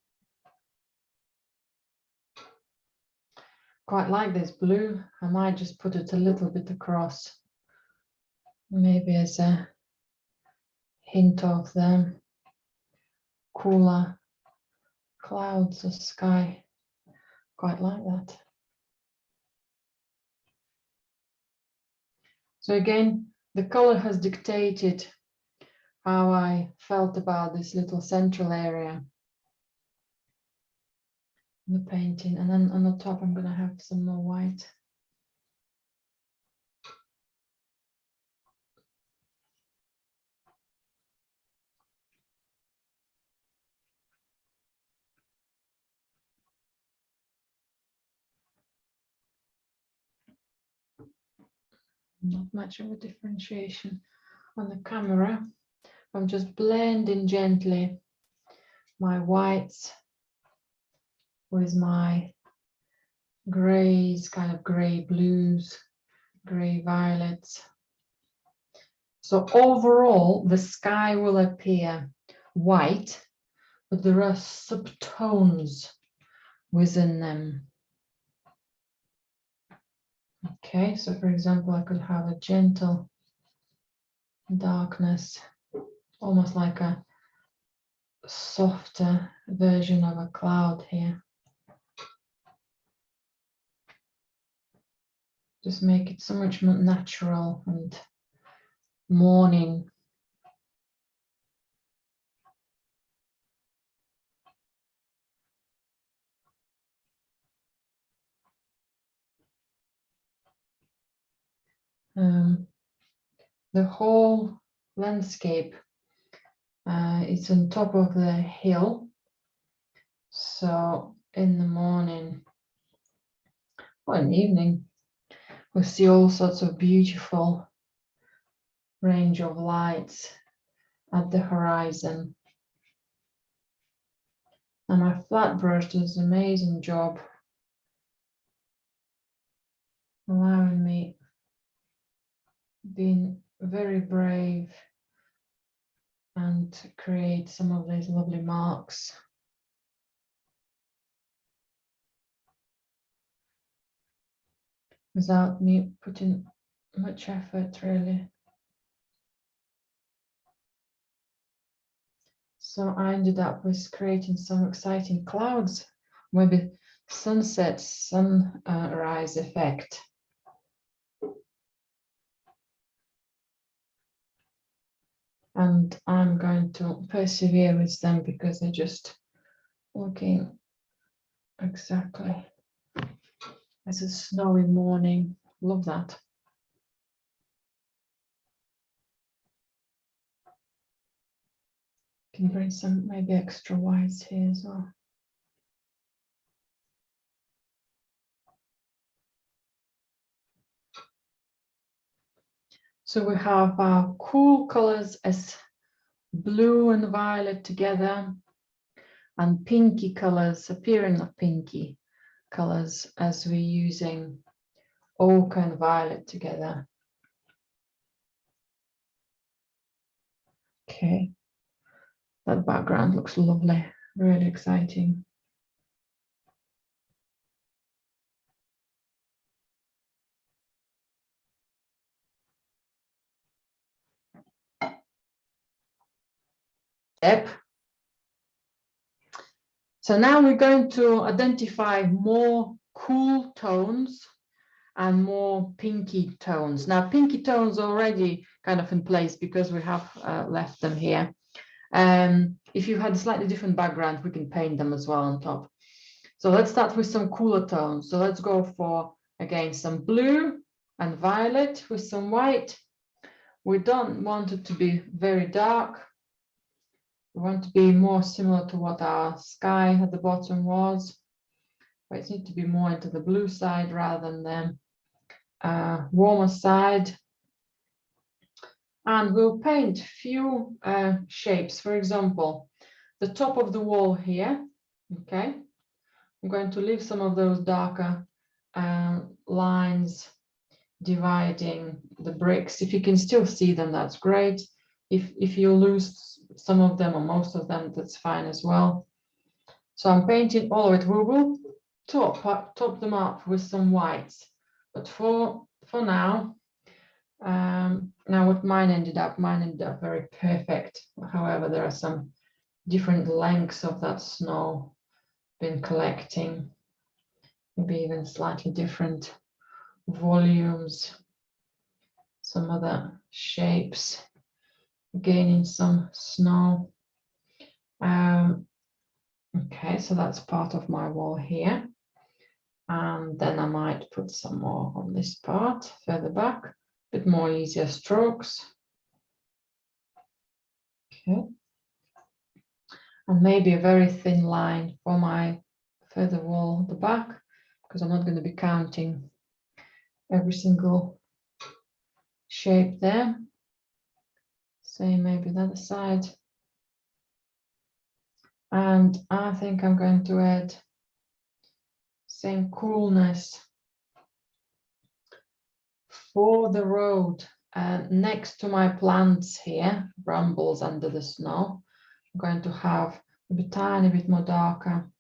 Quite like this blue. I might just put it a little bit across, maybe as a hint of the cooler clouds or sky. Quite like that. So again, the color has dictated how I felt about this little central area, the painting, and then on the top I'm going to have some more white. Not much of a differentiation on the camera. I'm just blending gently my whites with my grays, kind of gray blues, gray violets. So overall, the sky will appear white, but there are subtones within them. Okay, so for example, I could have a gentle darkness, almost like a softer version of a cloud here. Just make it so much more natural and morning. The whole landscape is on top of the hill. So in the morning or in the evening, we see all sorts of beautiful range of lights at the horizon. And my flat brush does an amazing job allowing me being very brave and create some of these lovely marks. Without me putting much effort, really. So I ended up with creating some exciting clouds, maybe sunset, sunrise effect. And I'm going to persevere with them because they're just looking exactly as a snowy morning. Love that. Can bring some maybe extra whites here as well. So we have our cool colors as blue and violet together, and pinky colors, appearing of pinky colors as we're using ochre and violet together. Okay, that background looks lovely, really exciting. Yep. So now we're going to identify more cool tones and more pinky tones. Now, pinky tones already kind of in place because we have left them here. If you had a slightly different background, we can paint them as well on top. So let's start with some cooler tones. So let's go for, again, some blue and violet with some white. We don't want it to be very dark. We want to be more similar to what our sky at the bottom was, but it needs to be more into the blue side rather than the warmer side. And we'll paint a few shapes. For example, the top of the wall here, okay? I'm going to leave some of those darker lines dividing the bricks. If you can still see them, that's great. If you lose some of them or most of them, that's fine as well. So I'm painting all of it. We will top them up with some whites, but for now, now what mine ended up very perfect. However, there are some different lengths of that snow been collecting, maybe even slightly different volumes, some other shapes gaining some snow. Okay, so that's part of my wall here. And then I might put some more on this part further back, a bit more easier strokes. Okay. And maybe a very thin line for my further wall at the back, because I'm not going to be counting every single shape there. Same maybe the other side. And I think I'm going to add same coolness for the road next to my plants here, brambles under the snow. I'm going to have a tiny bit more darker,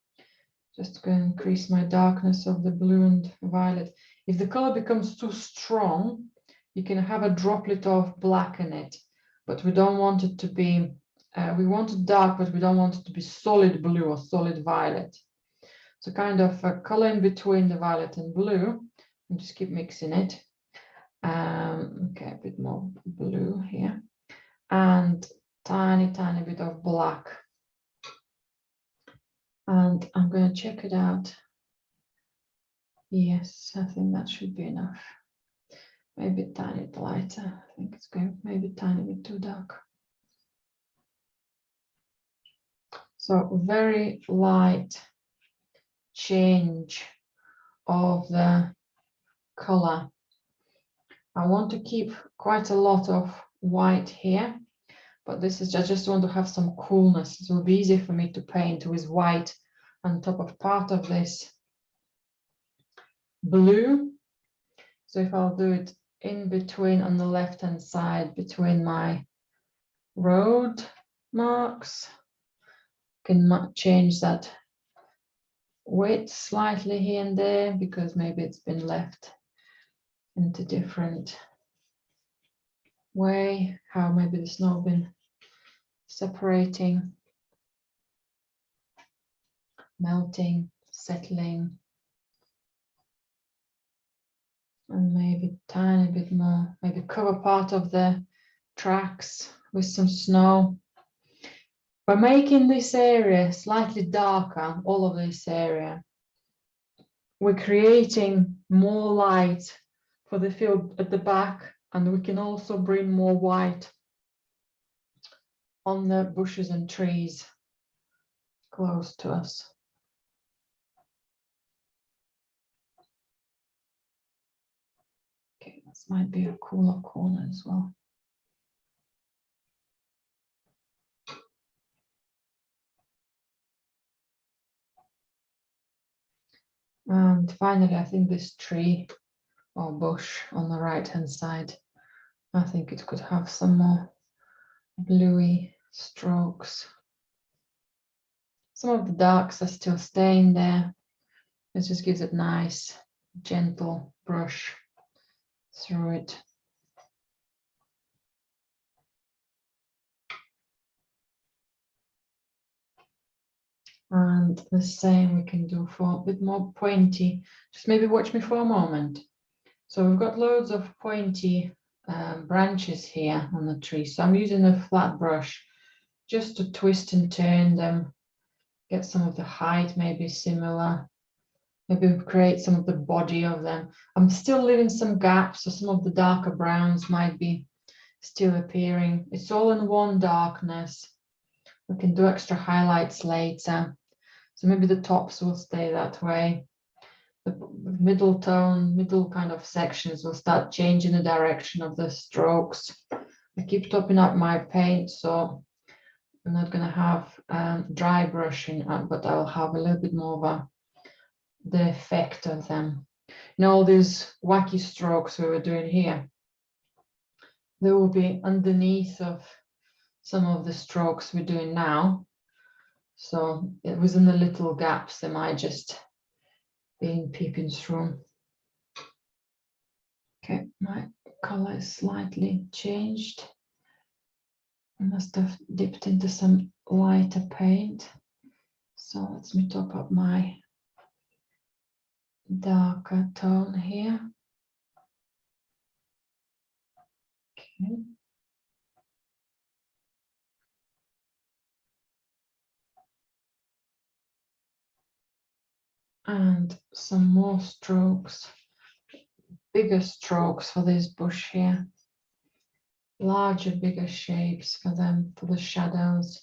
just to increase my darkness of the blue and violet. If the color becomes too strong, you can have a droplet of black in it. but we don't want it to be, we want it dark, but we don't want it to be solid blue or solid violet. So kind of a color in between the violet and blue, and just keep mixing it. Okay, a bit more blue here, and tiny bit of black. And I'm going to check it out. Yes, I think that should be enough. Maybe a tiny bit lighter. I think it's going maybe a tiny bit too dark. So very light change of the color. I want to keep quite a lot of white here, but this is, I just want to have some coolness. It will be easy for me to paint with white on top of part of this blue. So if I'll do it in between on the left hand side between my road marks, can change that width slightly here and there because maybe it's been left into different way, how maybe the snow been separating, melting, settling, and maybe tiny bit more, maybe cover part of the tracks with some snow. By making this area slightly darker, all of this area, we're creating more light for the field at the back, and we can also bring more white on the bushes and trees close to us. Okay, this might be a cooler corner as well. And finally, I think this tree or bush on the right hand side, I think it could have some more bluey strokes. Some of the darks are still staying there. It just gives it nice, gentle brush through it. And the same we can do for a bit more pointy. Just maybe watch me for a moment. So we've got loads of pointy branches here on the tree. So I'm using a flat brush just to twist and turn them, get some of the height maybe similar, maybe create some of the body of them. I'm still leaving some gaps, so some of the darker browns might be still appearing. It's all in one darkness. We can do extra highlights later. So maybe the tops will stay that way. The middle tone, middle kind of sections will start changing the direction of the strokes. I keep topping up my paint, so I'm not going to have dry brushing, but I'll have a little bit more of the effect of them. You know, all these wacky strokes we were doing here, they will be underneath of some of the strokes we're doing now. So it was in the little gaps, they might just be peeping through. Okay, my color is slightly changed. I must have dipped into some lighter paint. So let me top up my darker tone here. Okay. And some more strokes, bigger strokes for this bush here. Larger, bigger shapes for them, for the shadows.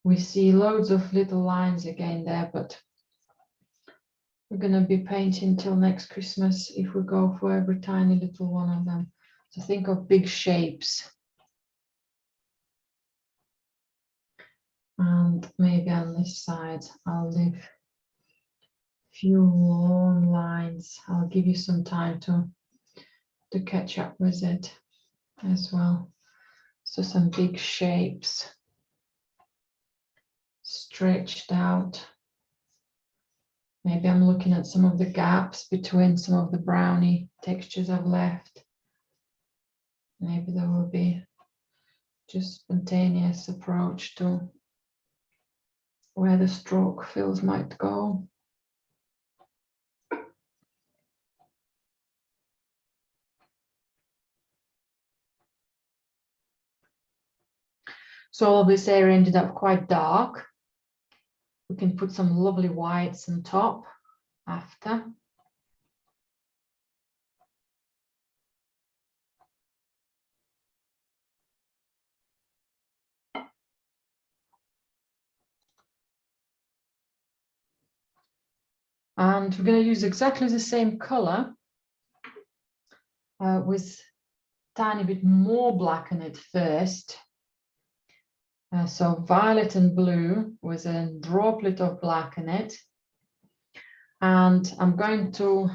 We see loads of little lines again there, but we're going to be painting till next Christmas if we go for every tiny little one of them. So think of big shapes. And maybe on this side, I'll leave a few long lines. I'll give you some time to catch up with it as well. So some big shapes stretched out. Maybe I'm looking at some of the gaps between some of the brownie textures I've left. Maybe there will be just spontaneous approach to where the stroke fills might go. So all of this area ended up quite dark. We can put some lovely whites on top after. And we're going to use exactly the same color with a tiny bit more black in it first. So violet and blue with a droplet of black in it. And I'm going to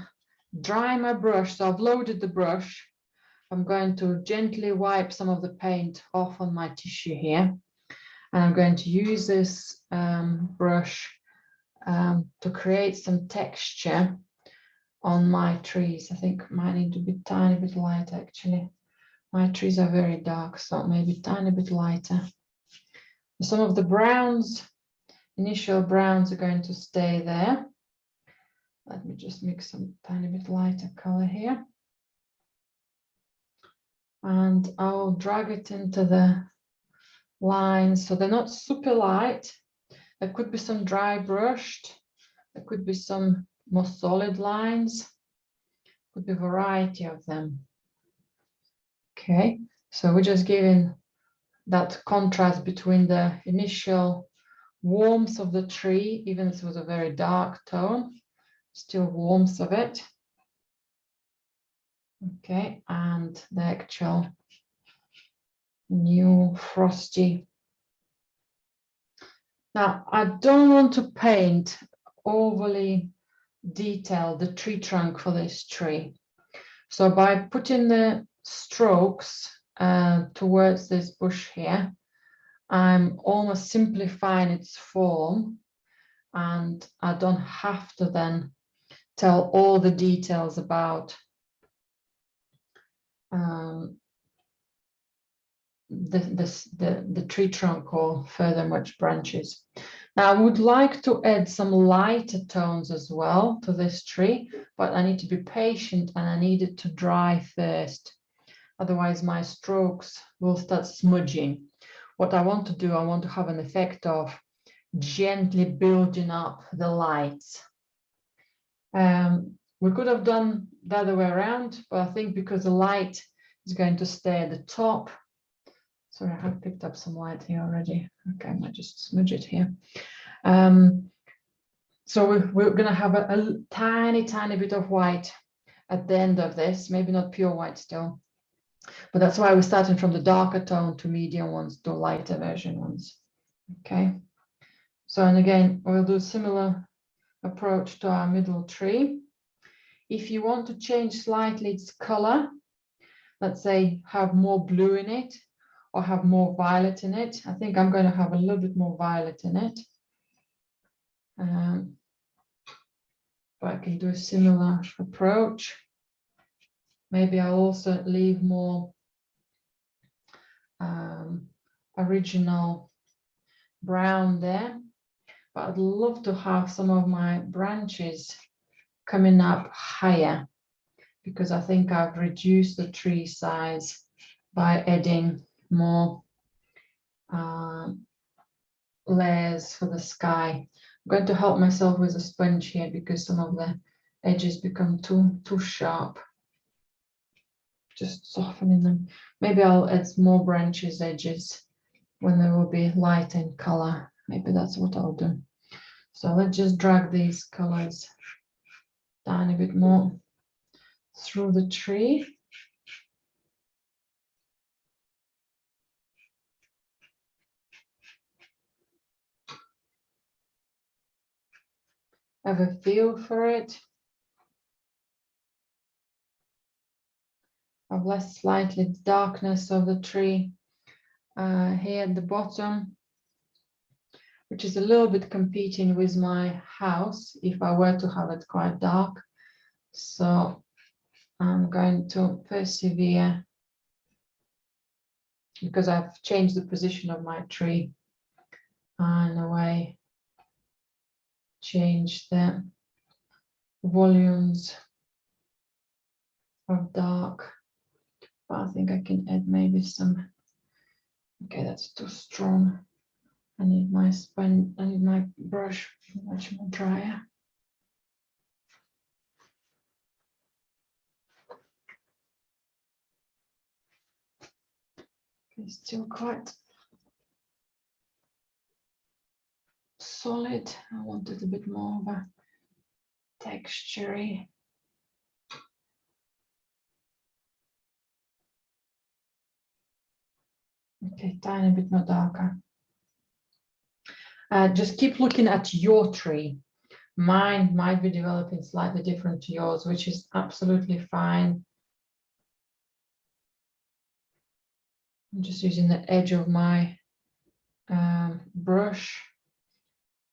dry my brush. So I've loaded the brush. I'm going to gently wipe some of the paint off on my tissue here. And I'm going to use this brush to create some texture on my trees. I think mine need to be a tiny bit light actually. My trees are very dark, so maybe a tiny bit lighter. Some of the browns, initial browns, are going to stay there. Let me just mix some tiny bit lighter color here. And I'll drag it into the lines. So they're not super light. There could be some dry brushed. There could be some more solid lines. Could be a variety of them. Okay, so we're just giving that contrast between the initial warmth of the tree, even if it was a very dark tone, still warmth of it. Okay, and the actual new frosty. Now, I don't want to paint overly detailed the tree trunk for this tree. So by putting the strokes towards this bush here, I'm almost simplifying its form, and I don't have to then tell all the details about the tree trunk or further much branches. Now I would like to add some lighter tones as well to this tree, but I need to be patient and I need it to dry first. Otherwise my strokes will start smudging. What I want to do, I want to have an effect of gently building up the lights. We could have done the other way around, but I think because the light is going to stay at the top. Sorry, I have picked up some light here already. Okay, I might just smudge it here. So we're going to have a tiny, tiny bit of white at the end of this, maybe not pure white still. But that's why we're starting from the darker tone to medium ones to lighter version ones. Okay. So, and again, we'll do a similar approach to our middle tree. If you want to change slightly its color, let's say have more blue in it or have more violet in it. I think I'm going to have a little bit more violet in it. But I can do a similar approach. Maybe I'll also leave more original brown there. But I'd love to have some of my branches coming up higher, because I think I've reduced the tree size by adding more layers for the sky. I'm going to help myself with a sponge here because some of the edges become too sharp. Just softening them. Maybe I'll add more branches edges when they will be light in color. Maybe that's what I'll do. So let's just drag these colors down a bit more through the tree. Have a feel for it. I've left slightly the darkness of the tree here at the bottom, which is a little bit competing with my house if I were to have it quite dark. So I'm going to persevere because I've changed the position of my tree and in a way changed the volumes of dark. But I think I can add maybe some. Okay, that's too strong. I need my brush much more drier. It's still quite solid. I wanted a bit more of a texture. Okay, tiny bit more darker. Just keep looking at your tree. Mine might be developing slightly different to yours, which is absolutely fine. I'm just using the edge of my brush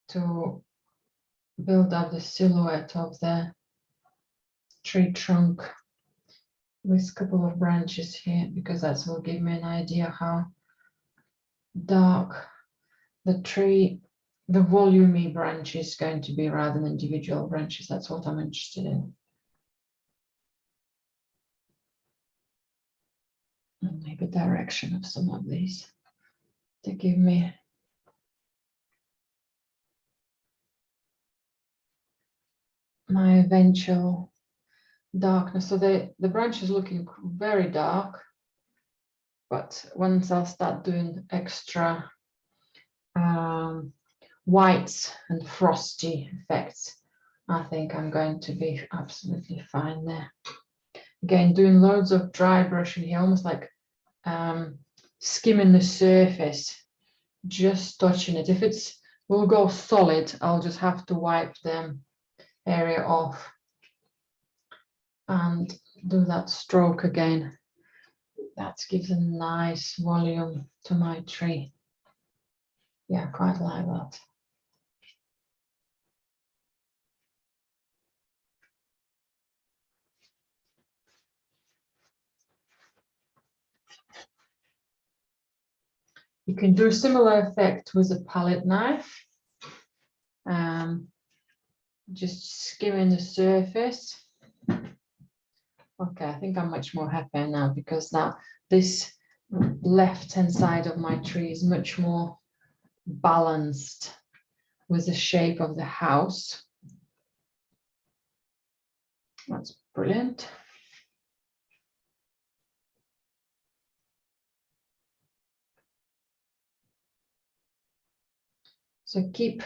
to build up the silhouette of the tree trunk with a couple of branches here, because that will give me an idea how dark the tree, the volumey branch is going to be rather than individual branches. That's what I'm interested in. And maybe direction of some of these to give me my eventual darkness. So the branch is looking very dark, but once I'll start doing extra whites and frosty effects, I think I'm going to be absolutely fine there. Again, doing loads of dry brushing here, almost like skimming the surface, just touching it. If it will go solid, I'll just have to wipe the area off and do that stroke again. That gives a nice volume to my tree. Yeah, quite like that. You can do a similar effect with a palette knife. Just skimming the surface. Okay, I think I'm much more happier now, because now this left-hand side of my tree is much more balanced with the shape of the house. That's brilliant. So keep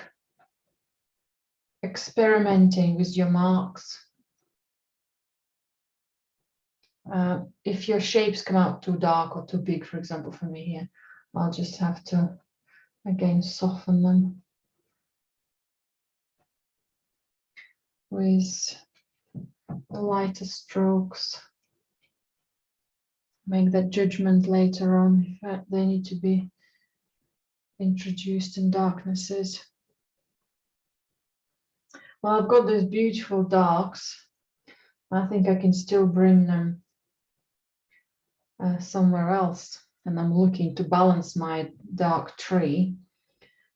experimenting with your marks. If your shapes come out too dark or too big, for example, for me here, I'll just have to, again, soften them with the lighter strokes. Make that judgment later on if they need to be introduced in darknesses. Well, I've got those beautiful darks. I think I can still bring them somewhere else, and I'm looking to balance my dark tree.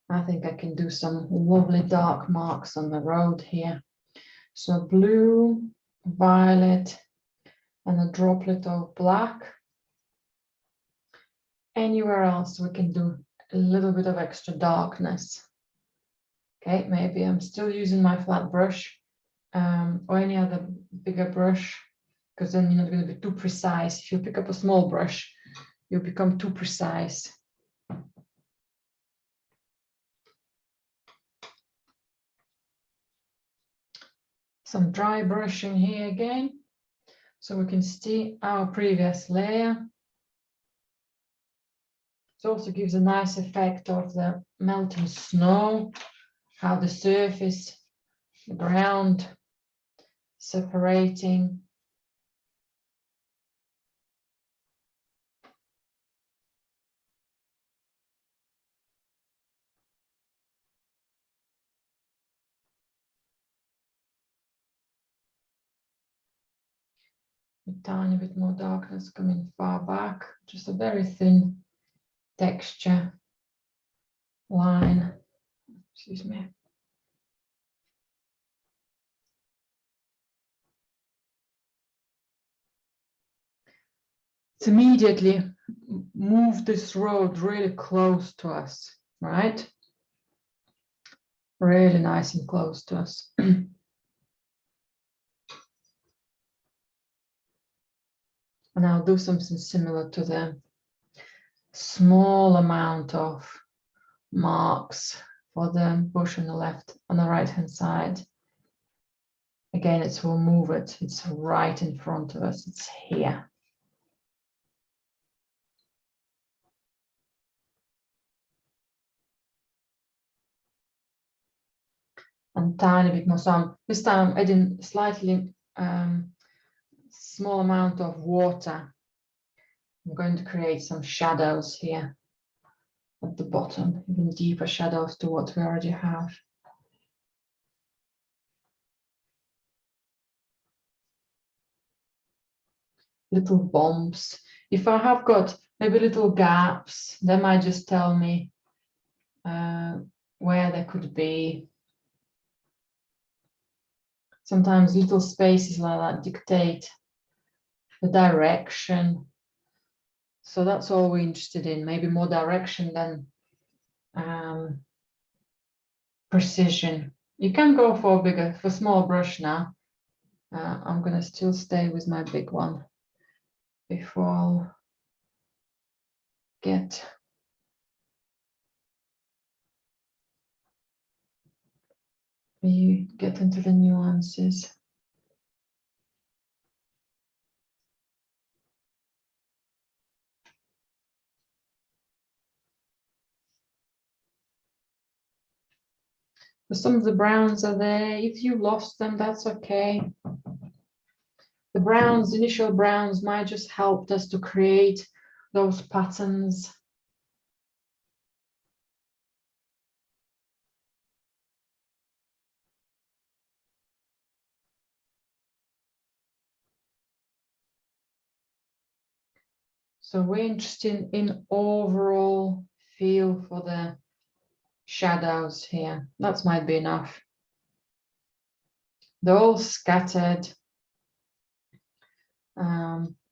I think I can do some lovely dark marks on the road here. So blue, violet, and a droplet of black. Anywhere else we can do a little bit of extra darkness. Okay, maybe I'm still using my flat brush or any other bigger brush, because then you're not going to be too precise. If you pick up a small brush, you'll become too precise. Some dry brushing here again, so we can see our previous layer. It also gives a nice effect of the melting snow, how the surface, the ground separating. A tiny bit more darkness coming far back, just a very thin texture line, excuse me. It's immediately move this road really close to us, right? Really nice and close to us. And I'll do something similar to the small amount of marks for the bush on the left, on the right hand side. Again, it will move it. It's right in front of us. It's here. And tiny bit more. So this time I'm adding slightly small amount of water. I'm going to create some shadows here at the bottom, even deeper shadows to what we already have. Little bumps. If I have got maybe little gaps, they might just tell me where they could be. Sometimes little spaces like that dictate the direction. So that's all we're interested in, maybe more direction than precision. You can go for bigger, for small brush now. I'm gonna still stay with my big one before I'll get into the nuances. Some of the browns are there. If you lost them, that's okay. The browns, initial browns, might just help us to create those patterns. So we're interested in overall feel for the shadows here. That might be enough. They're all scattered.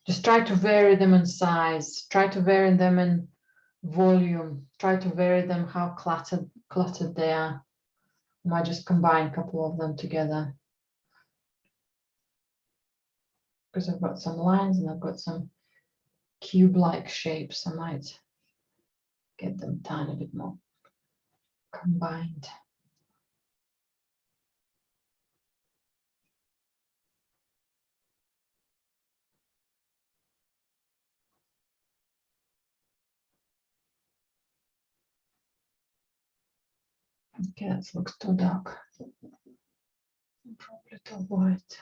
Just try to vary them in size. Try to vary them in volume. Try to vary them how cluttered they are. I might just combine a couple of them together. Because I've got some lines and I've got some cube-like shapes. I might get them a tiny bit more combined. Okay, that looks too dark. Probably too white.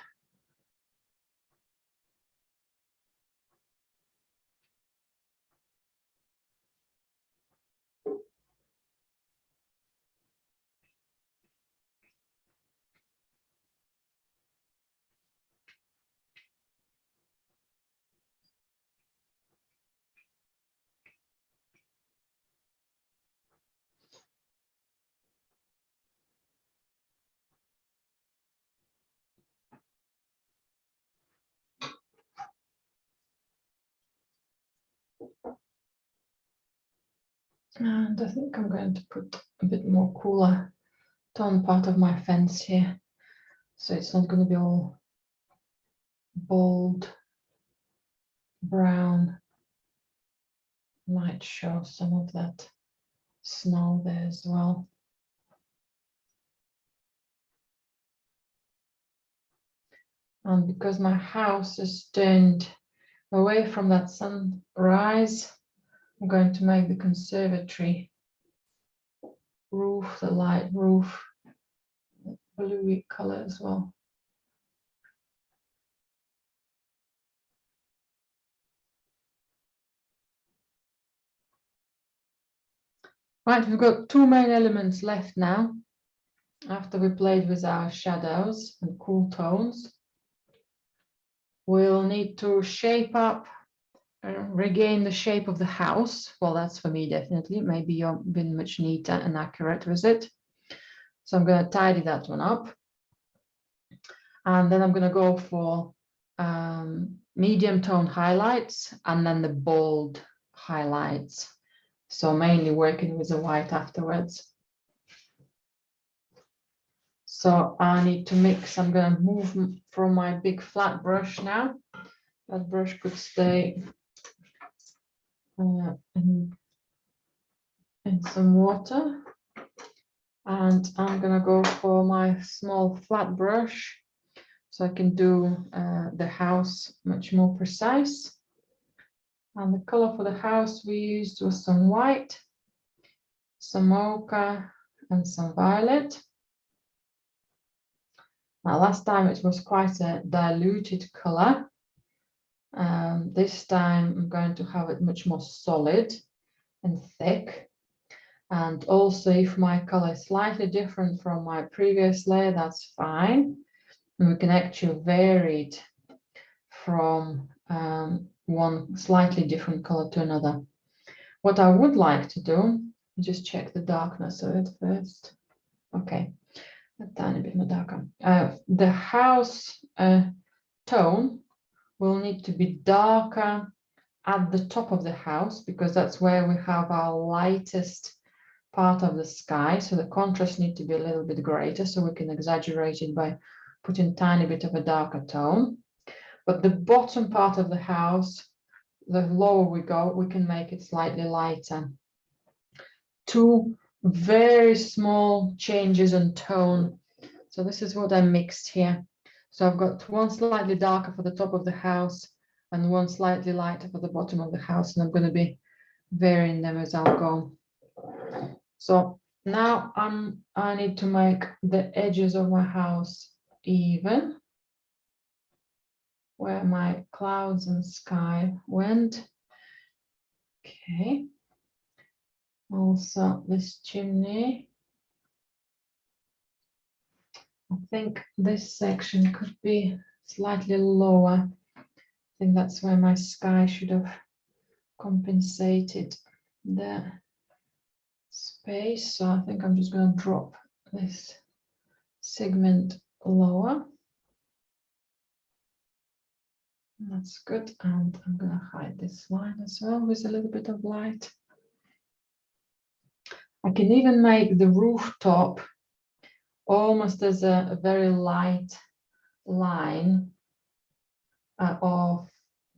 And I think I'm going to put a bit more cooler tone part of my fence here. So it's not going to be all bold brown. Might show some of that snow there as well. And because my house is turned away from that sunrise, I'm going to make the conservatory roof, the light roof, bluey color as well. Right, we've got two main elements left now. After we played with our shadows and cool tones, we'll need to shape up regain the shape of the house. Well, that's for me, definitely. Maybe you've been much neater and accurate with it. So I'm going to tidy that one up. And then I'm going to go for medium tone highlights and then the bold highlights. So mainly working with the white afterwards. So I need to mix. I'm going to move from my big flat brush now. That brush could stay in some water. And I'm going to go for my small flat brush so I can do the house much more precise. And the color for the house we used was some white, some ochre, and some violet. Now, last time it was quite a diluted color. This time I'm going to have it much more solid and thick. And also, if my color is slightly different from my previous layer, that's fine. And we can actually vary it from one slightly different color to another. What I would like to do, just check the darkness of it first. Okay, a tiny bit more darker. The house tone will need to be darker at the top of the house because that's where we have our lightest part of the sky. So the contrast needs to be a little bit greater, so we can exaggerate it by putting a tiny bit of a darker tone. But the bottom part of the house, the lower we go, we can make it slightly lighter. Two very small changes in tone. So this is what I mixed here. So I've got one slightly darker for the top of the house and one slightly lighter for the bottom of the house. And I'm going to be varying them as I'll go. So now I need to make the edges of my house even, where my clouds and sky went. Okay. Also this chimney. I think this section could be slightly lower. I think that's where my sky should have compensated the space. So I think I'm just going to drop this segment lower. That's good. And I'm going to hide this line as well with a little bit of light. I can even make the rooftop almost as a very light line of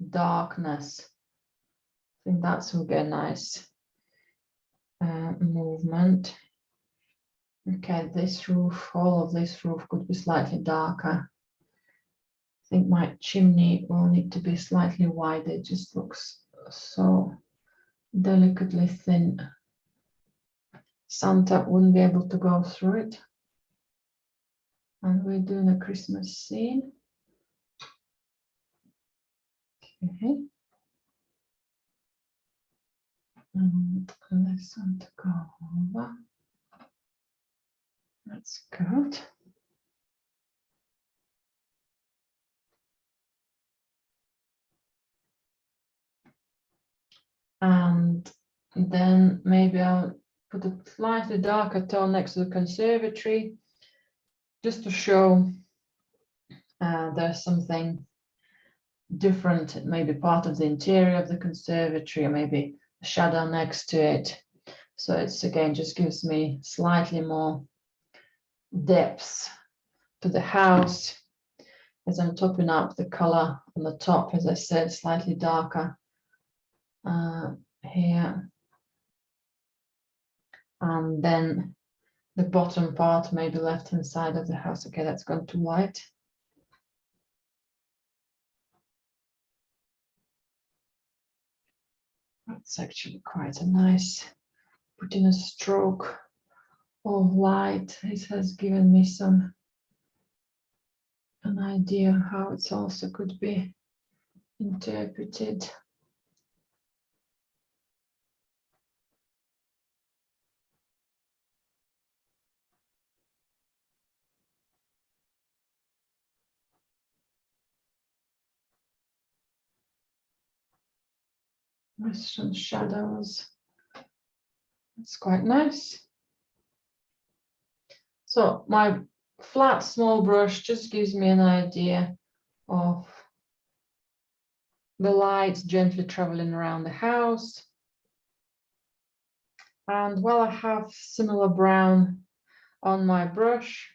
darkness. I think that's will get a nice movement. Okay, this roof, all of this roof could be slightly darker. I think my chimney will need to be slightly wider. It just looks so delicately thin. Santa wouldn't be able to go through it. And we're doing a Christmas scene. Okay. And this one to go over. That's good. And then maybe I'll put a slightly darker tone next to the conservatory, just to show there's something different, maybe part of the interior of the conservatory, or maybe a shadow next to it. So it's again just gives me slightly more depth to the house as I'm topping up the color on the top, as I said, slightly darker here. And then the bottom part, maybe left hand side of the house. Okay, that's gone too light. That's actually quite a nice, putting a stroke of light. It has given me an idea how it also could be interpreted. with some shadows. It's quite nice. So my flat small brush just gives me an idea of the light gently traveling around the house. And while I have similar brown on my brush,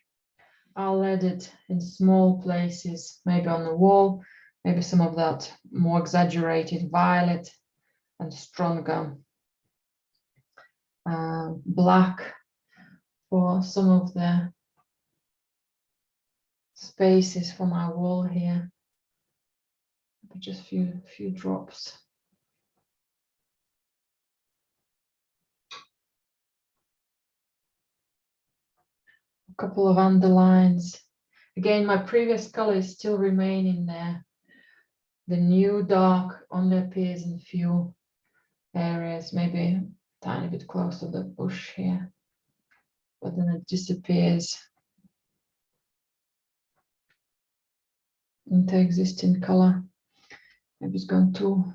I'll add it in small places, maybe on the wall, maybe some of that more exaggerated violet and stronger black for some of the spaces for my wall here. Just a few drops. A couple of underlines. Again, my previous color is still remaining there. The new dark only appears in a few areas, maybe a tiny bit close to the bush here, but then it disappears into existing color. Maybe it's gone too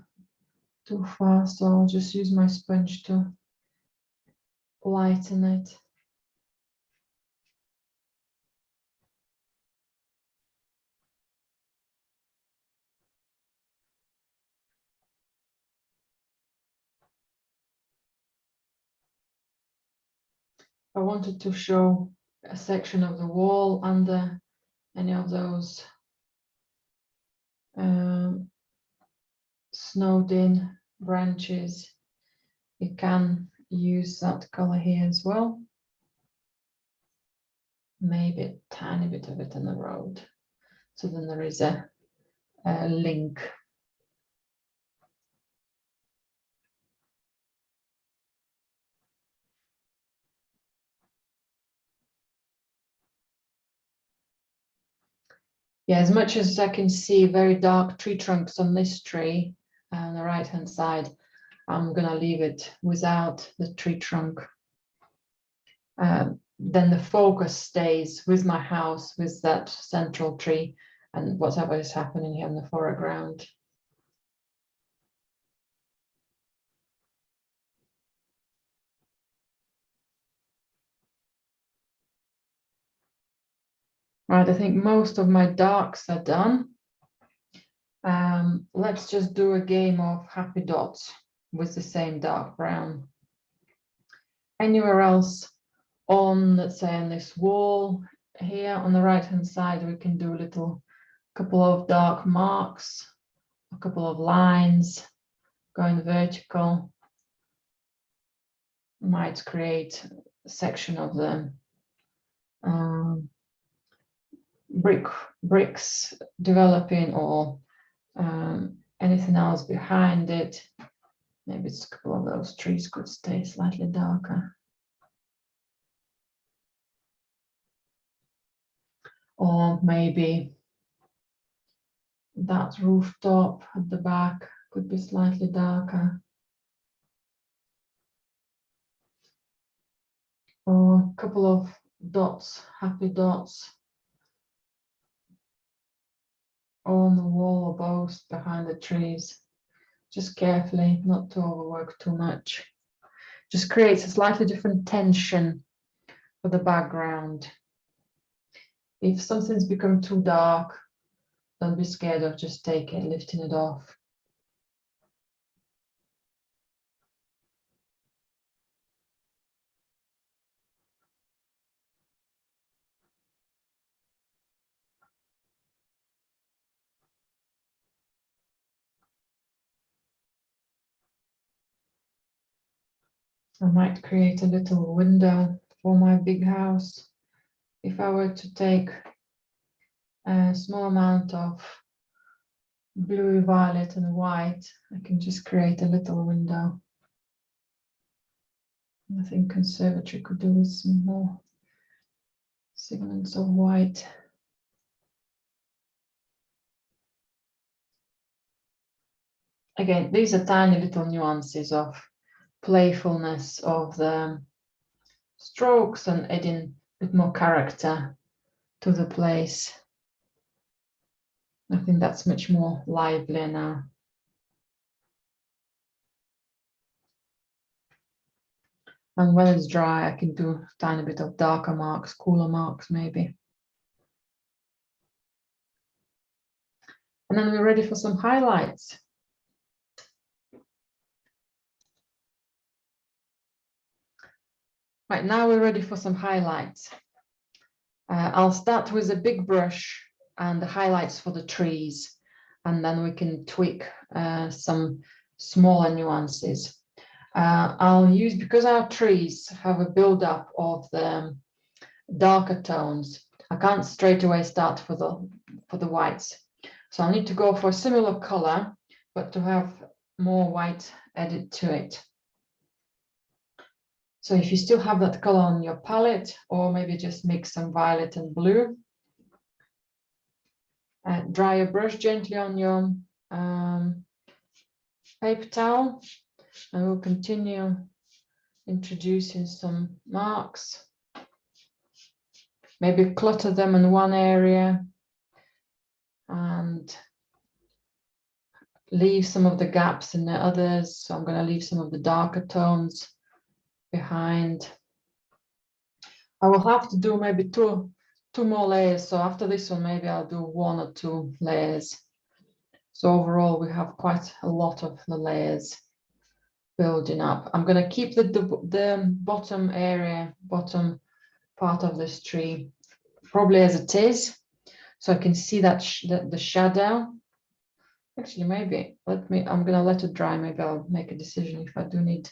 far, so I'll just use my sponge to lighten it. I wanted to show a section of the wall under any of those snowed in branches. You can use that color here as well. Maybe a tiny bit of it on the road. So then there is a link. Yeah, as much as I can see very dark tree trunks on this tree on the right hand side, I'm gonna leave it without the tree trunk. Then the focus stays with my house, with that central tree and whatever is happening here in the foreground. Right, I think most of my darks are done. Let's just do a game of happy dots with the same dark brown. Anywhere else on, let's say, on this wall here on the right hand side, we can do a little couple of dark marks, a couple of lines going vertical. Might create a section of the bricks developing, or anything else behind it. Maybe it's a couple of those trees could stay slightly darker. Or maybe that rooftop at the back could be slightly darker. Or a couple of dots, happy dots on the wall or both behind the trees. Just carefully, not to overwork too much. Just creates a slightly different tension for the background. If something's become too dark, don't be scared of just lifting it off. I might create a little window for my big house. If I were to take a small amount of blue, violet and white, I can just create a little window. I think conservatory could do with some more segments of white. Again, these are tiny little nuances of playfulness of the strokes and adding a bit more character to the place. I think that's much more lively now. And when it's dry, I can do a tiny bit of darker marks, cooler marks maybe. And then we're ready for some highlights. Right, now we're ready for some highlights. I'll start with a big brush and the highlights for the trees, and then we can tweak some smaller nuances. I'll use, because our trees have a build-up of the darker tones, I can't straight away start for the whites. So I'll need to go for a similar color, but to have more white added to it. So if you still have that color on your palette, or maybe just mix some violet and blue, dry your brush gently on your paper towel, and we'll continue introducing some marks. Maybe clutter them in one area and leave some of the gaps in the others. So I'm going to leave some of the darker tones behind. I will have to do maybe two more layers. So after this one, maybe I'll do 1 or 2 layers. So overall, we have quite a lot of the layers building up. I'm going to keep the bottom area, bottom part of this tree probably as it is, so I can see that the shadow. Actually, maybe I'm going to let it dry. Maybe I'll make a decision if I do need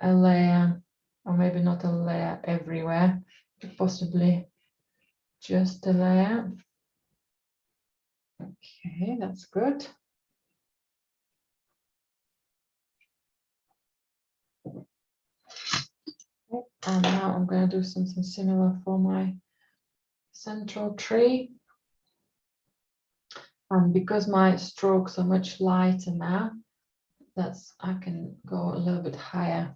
a layer, or maybe not a layer everywhere, but possibly just a layer. Okay, that's good. Okay, and now I'm going to do something similar for my central tree. And because my strokes are much lighter now, I can go a little bit higher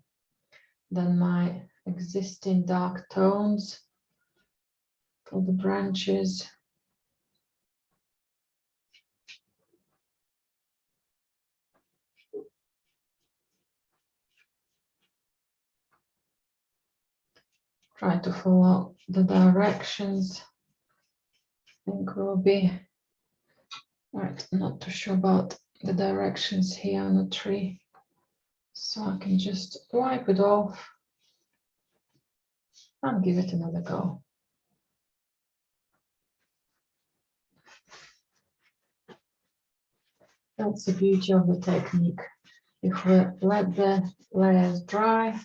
than my existing dark tones for the branches. Try to follow the directions. I think we'll be right. Not too sure about the directions here on the tree, so I can just wipe it off and give it another go. That's the beauty of the technique. If we let the layers dry,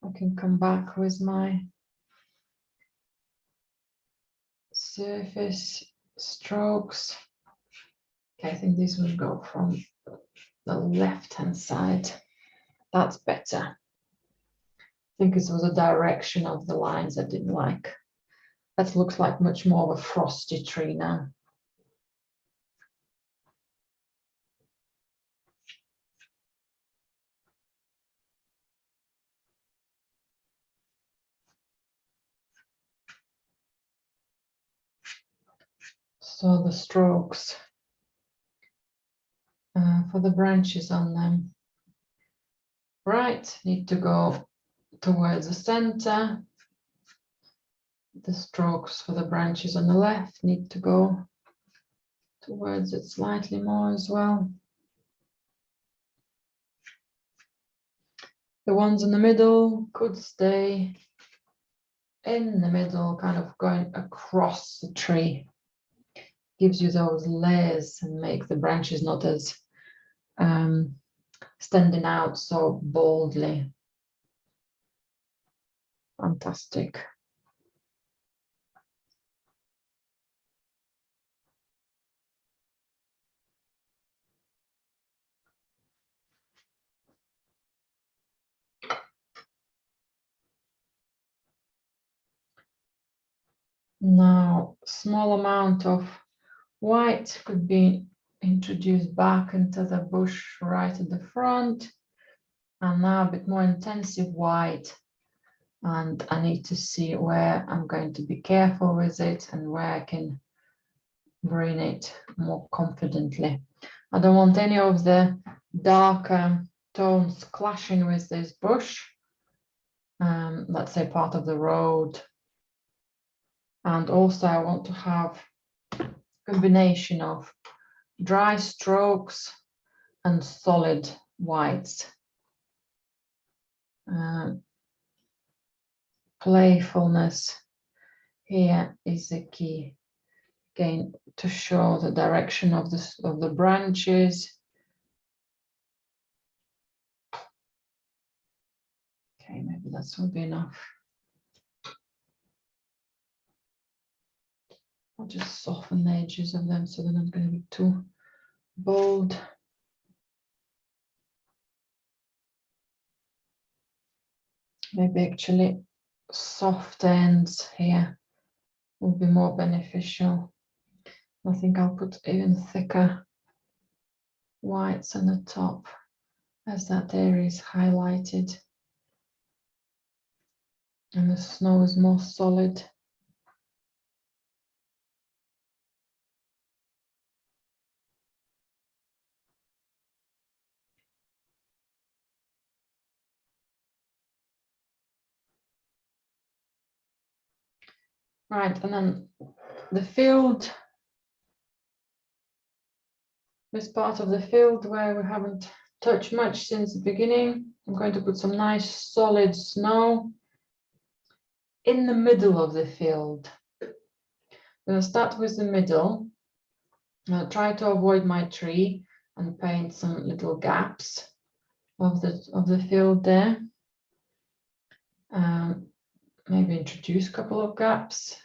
I can come back with my surface strokes. Okay, I think this will go from the left-hand side. That's better. I think it was the direction of the lines I didn't like. That looks like much more of a frosty tree now. So the strokes for the branches on them. Right, need to go towards the center. The strokes for the branches on the left need to go towards it slightly more as well. The ones in the middle could stay in the middle, kind of going across the tree. Gives you those layers and make the branches not as standing out so boldly. Fantastic. Now, small amount of white could be introduced back into the bush right at the front. And now a bit more intensive white. And I need to see where I'm going to be careful with it and where I can bring it more confidently. I don't want any of the darker tones clashing with this bush. let's say part of the road. And also I want to have a combination of dry strokes and solid whites. Playfulness here is the key, again, to show the direction of the branches. Okay, maybe that will be enough. I'll just soften the edges of them so they're not going to be too bold. Maybe actually soft ends here will be more beneficial. I think I'll put even thicker whites on the top as that area is highlighted and the snow is more solid. Right, and then the field, this part of the field where we haven't touched much since the beginning, I'm going to put some nice solid snow in the middle of the field. I'm going to start with the middle. I'll try to avoid my tree and paint some little gaps of the field there. Maybe introduce a couple of gaps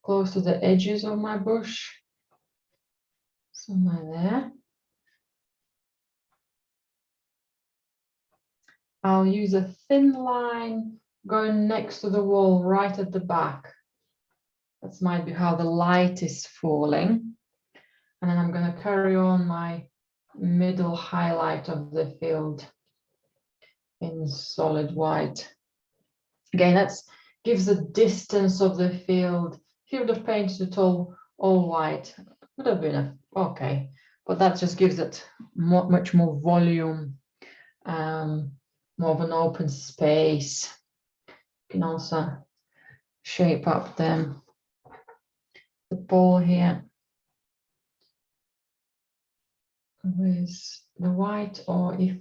close to the edges of my bush, somewhere there. I'll use a thin line going next to the wall right at the back. That might be how the light is falling. And then I'm going to carry on my middle highlight of the field in solid white. Again, that gives the distance of the field. If you would have painted it all white, would have been okay, but that just gives it much more volume, more of an open space. You can also shape up the ball here with the white, or if,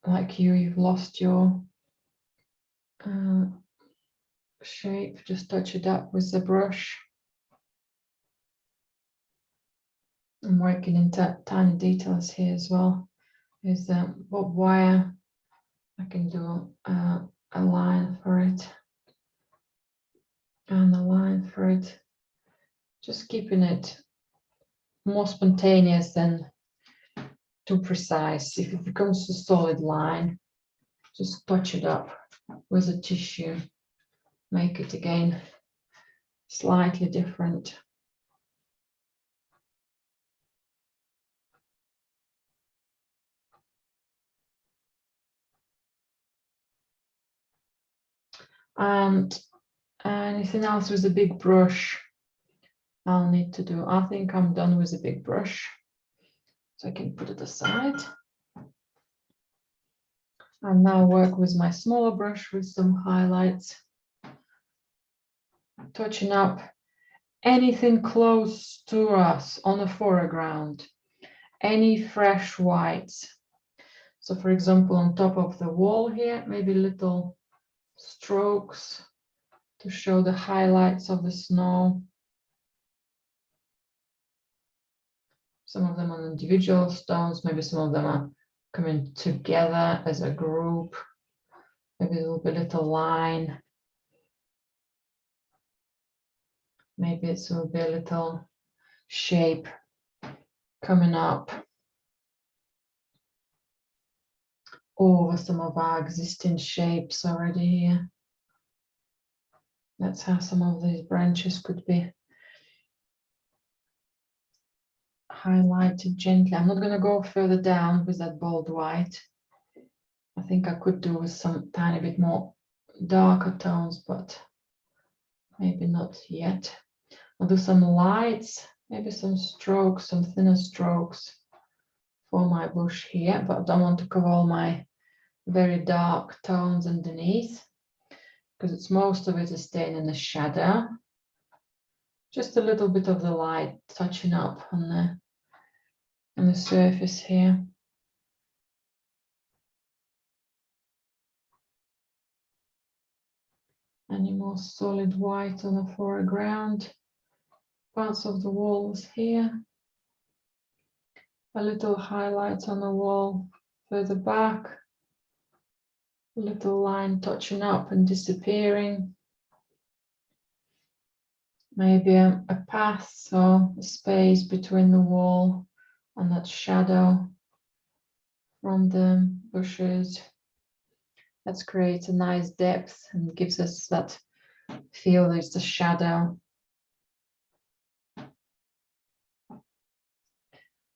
like you've lost your shape, just touch it up with the brush. I'm working into tiny details here as well. There's the bob wire. I can do a line for it and a line for it. Just keeping it more spontaneous than too precise. If it becomes a solid line, just touch it up with a tissue. Make it again slightly different. And anything else with a big brush I'll need to do. I think I'm done with the big brush, so I can put it aside. And now work with my smaller brush with some highlights, touching up anything close to us on the foreground, any fresh whites. So for example, on top of the wall here, maybe little strokes to show the highlights of the snow. Some of them on individual stones, maybe some of them are coming together as a group. Maybe there will be a little line. Maybe it will be a little shape coming up over some of our existing shapes already here. That's how some of these branches could be highlighted gently. I'm not going to go further down with that bold white. I think I could do with some tiny bit more darker tones, but maybe not yet. I'll do some lights, maybe some strokes, some thinner strokes for my bush here, but I don't want to cover all my very dark tones underneath. because it's most of it is staying in the shadow. Just a little bit of the light touching up on the surface here. Any more solid white on the foreground. Parts of the walls here. A little highlight on the wall further back. A little line touching up and disappearing. Maybe a path or a space between the wall and that shadow from the bushes. That creates a nice depth and gives us that feel there's the shadow.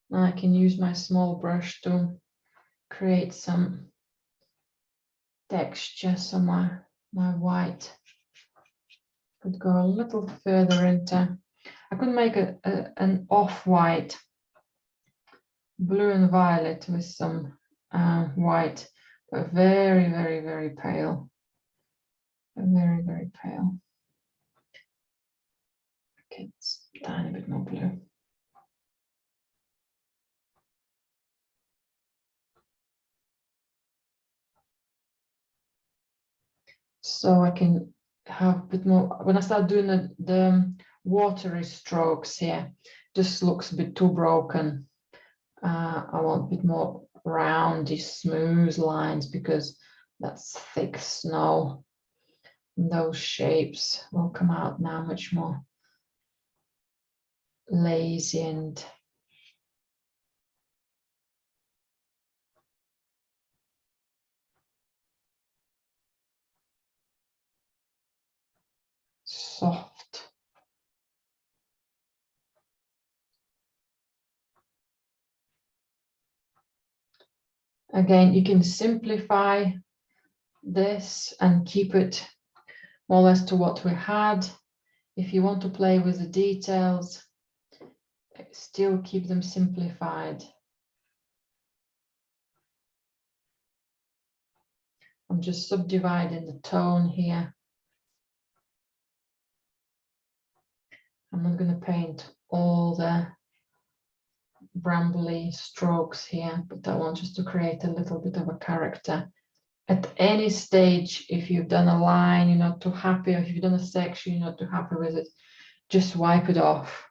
Now I can use my small brush to create some texture, so my white could go a little further into. I could make an off-white, blue and violet with some white, but very, very, very pale. Very, very pale. Okay, it's a tiny bit more blue. So I can have a bit more, when I start doing the watery strokes here, just looks a bit too broken. I want a bit more roundy, smooth lines because that's thick snow. And those shapes will come out now much more lazy and soft. Again, you can simplify this and keep it more or less to what we had. If you want to play with the details, still keep them simplified. I'm just subdividing the tone here. I'm not going to paint all the brambly strokes here, but I want just to create a little bit of a character. At any stage, if you've done a line, you're not too happy, or if you've done a section, you're not too happy with it, just wipe it off.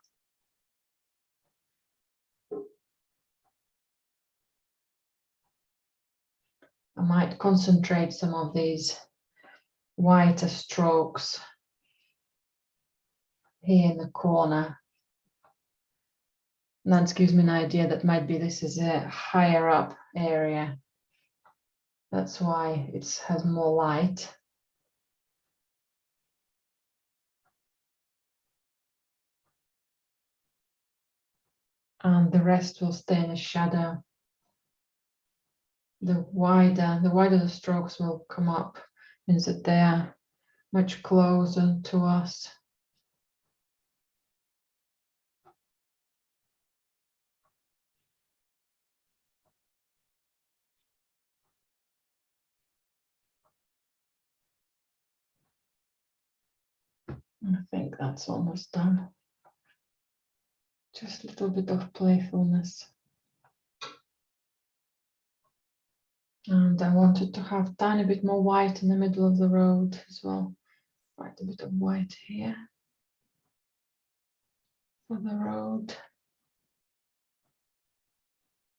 I might concentrate some of these whiter strokes here in the corner. And that gives me an idea that might be this is a higher up area. That's why it has more light. And the rest will stay in the shadow. The wider the strokes will come up, means that they are much closer to us. I think that's almost done. Just a little bit of playfulness. And I wanted to have a tiny bit more white in the middle of the road as well. Quite a bit of white here for the road.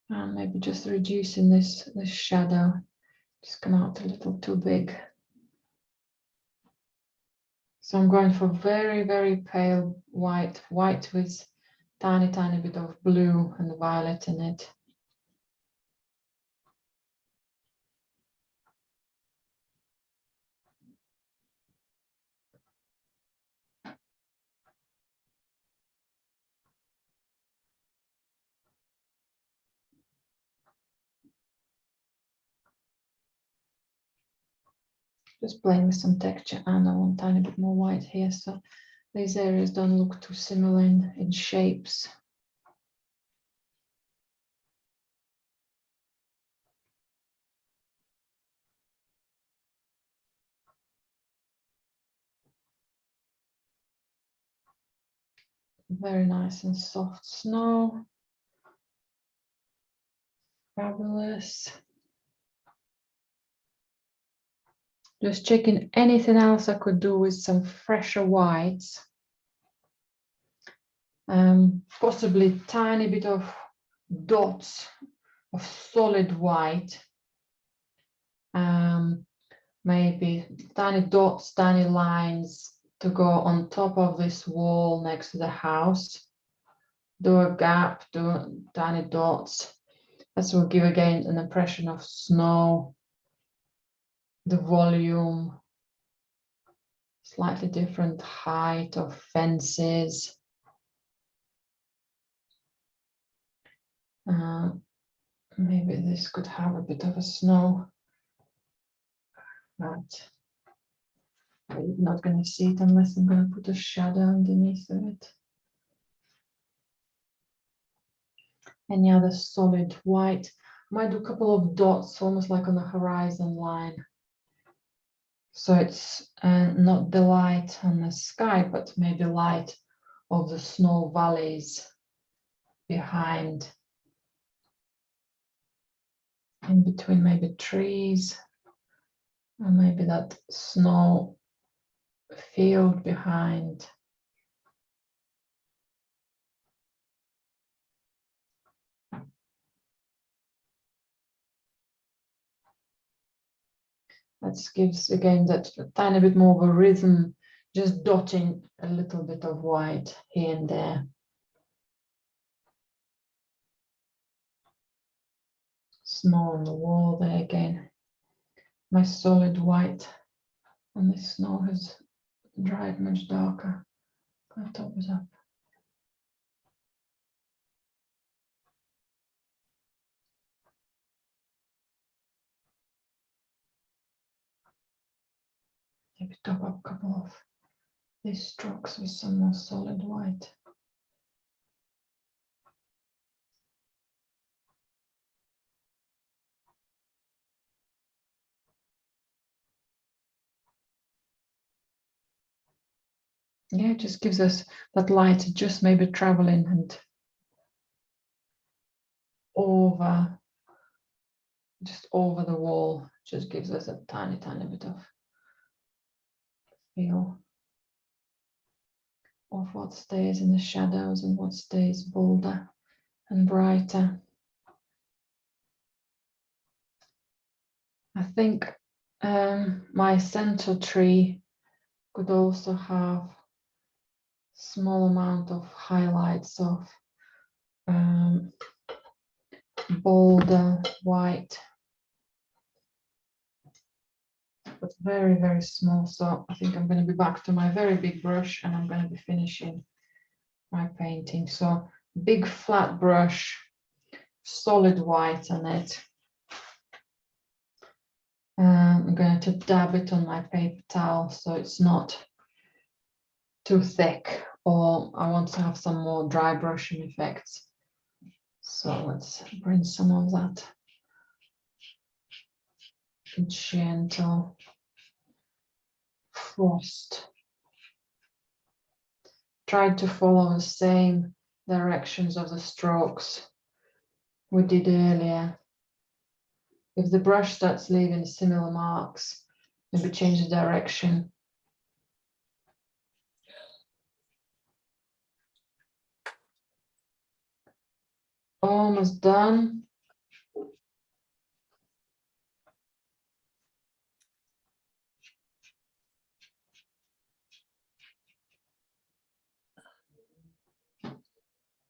And maybe just reducing this shadow. Just come out a little too big. So I'm going for very, very pale white with tiny bit of blue and violet in it. Just playing with some texture, and I want a tiny bit more white here, so these areas don't look too similar in shapes. Very nice and soft snow. Fabulous. Just checking anything else I could do with some fresher whites. Possibly tiny bit of dots of solid white. Maybe tiny dots, tiny lines to go on top of this wall next to the house. Do a gap, do tiny dots. This will give again an impression of snow, the volume, slightly different height of fences. Maybe this could have a bit of a snow, but I'm not going to see it unless I'm going to put a shadow underneath of it. Any other solid white? Might do a couple of dots, almost like on the horizon line. So it's not the light on the sky, but maybe light of the snow valleys behind, in between maybe trees, or maybe that snow field behind. That gives again that tiny bit more of a rhythm, just dotting a little bit of white here and there. Snow on the wall there again. My solid white on the snow has dried much darker. I'll top it up. Maybe top up a couple of these strokes with some more solid white. Yeah, it just gives us that light just maybe traveling and over, just over the wall, just gives us a tiny bit of feel of what stays in the shadows and what stays bolder and brighter. I think my center tree could also have small amount of highlights of bolder white, but very, very small. So I think I'm going to be back to my very big brush and I'm going to be finishing my painting. So big flat brush, solid white on it. I'm going to dab it on my paper towel so it's not too thick, or I want to have some more dry brushing effects. So let's bring some of that gentle frost. Try to follow the same directions of the strokes we did earlier. If the brush starts leaving similar marks, maybe change the direction. Almost done.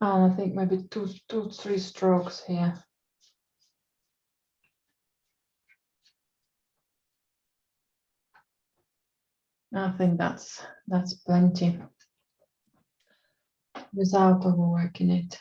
And I think maybe two, 3 strokes here. I think that's plenty without overworking it.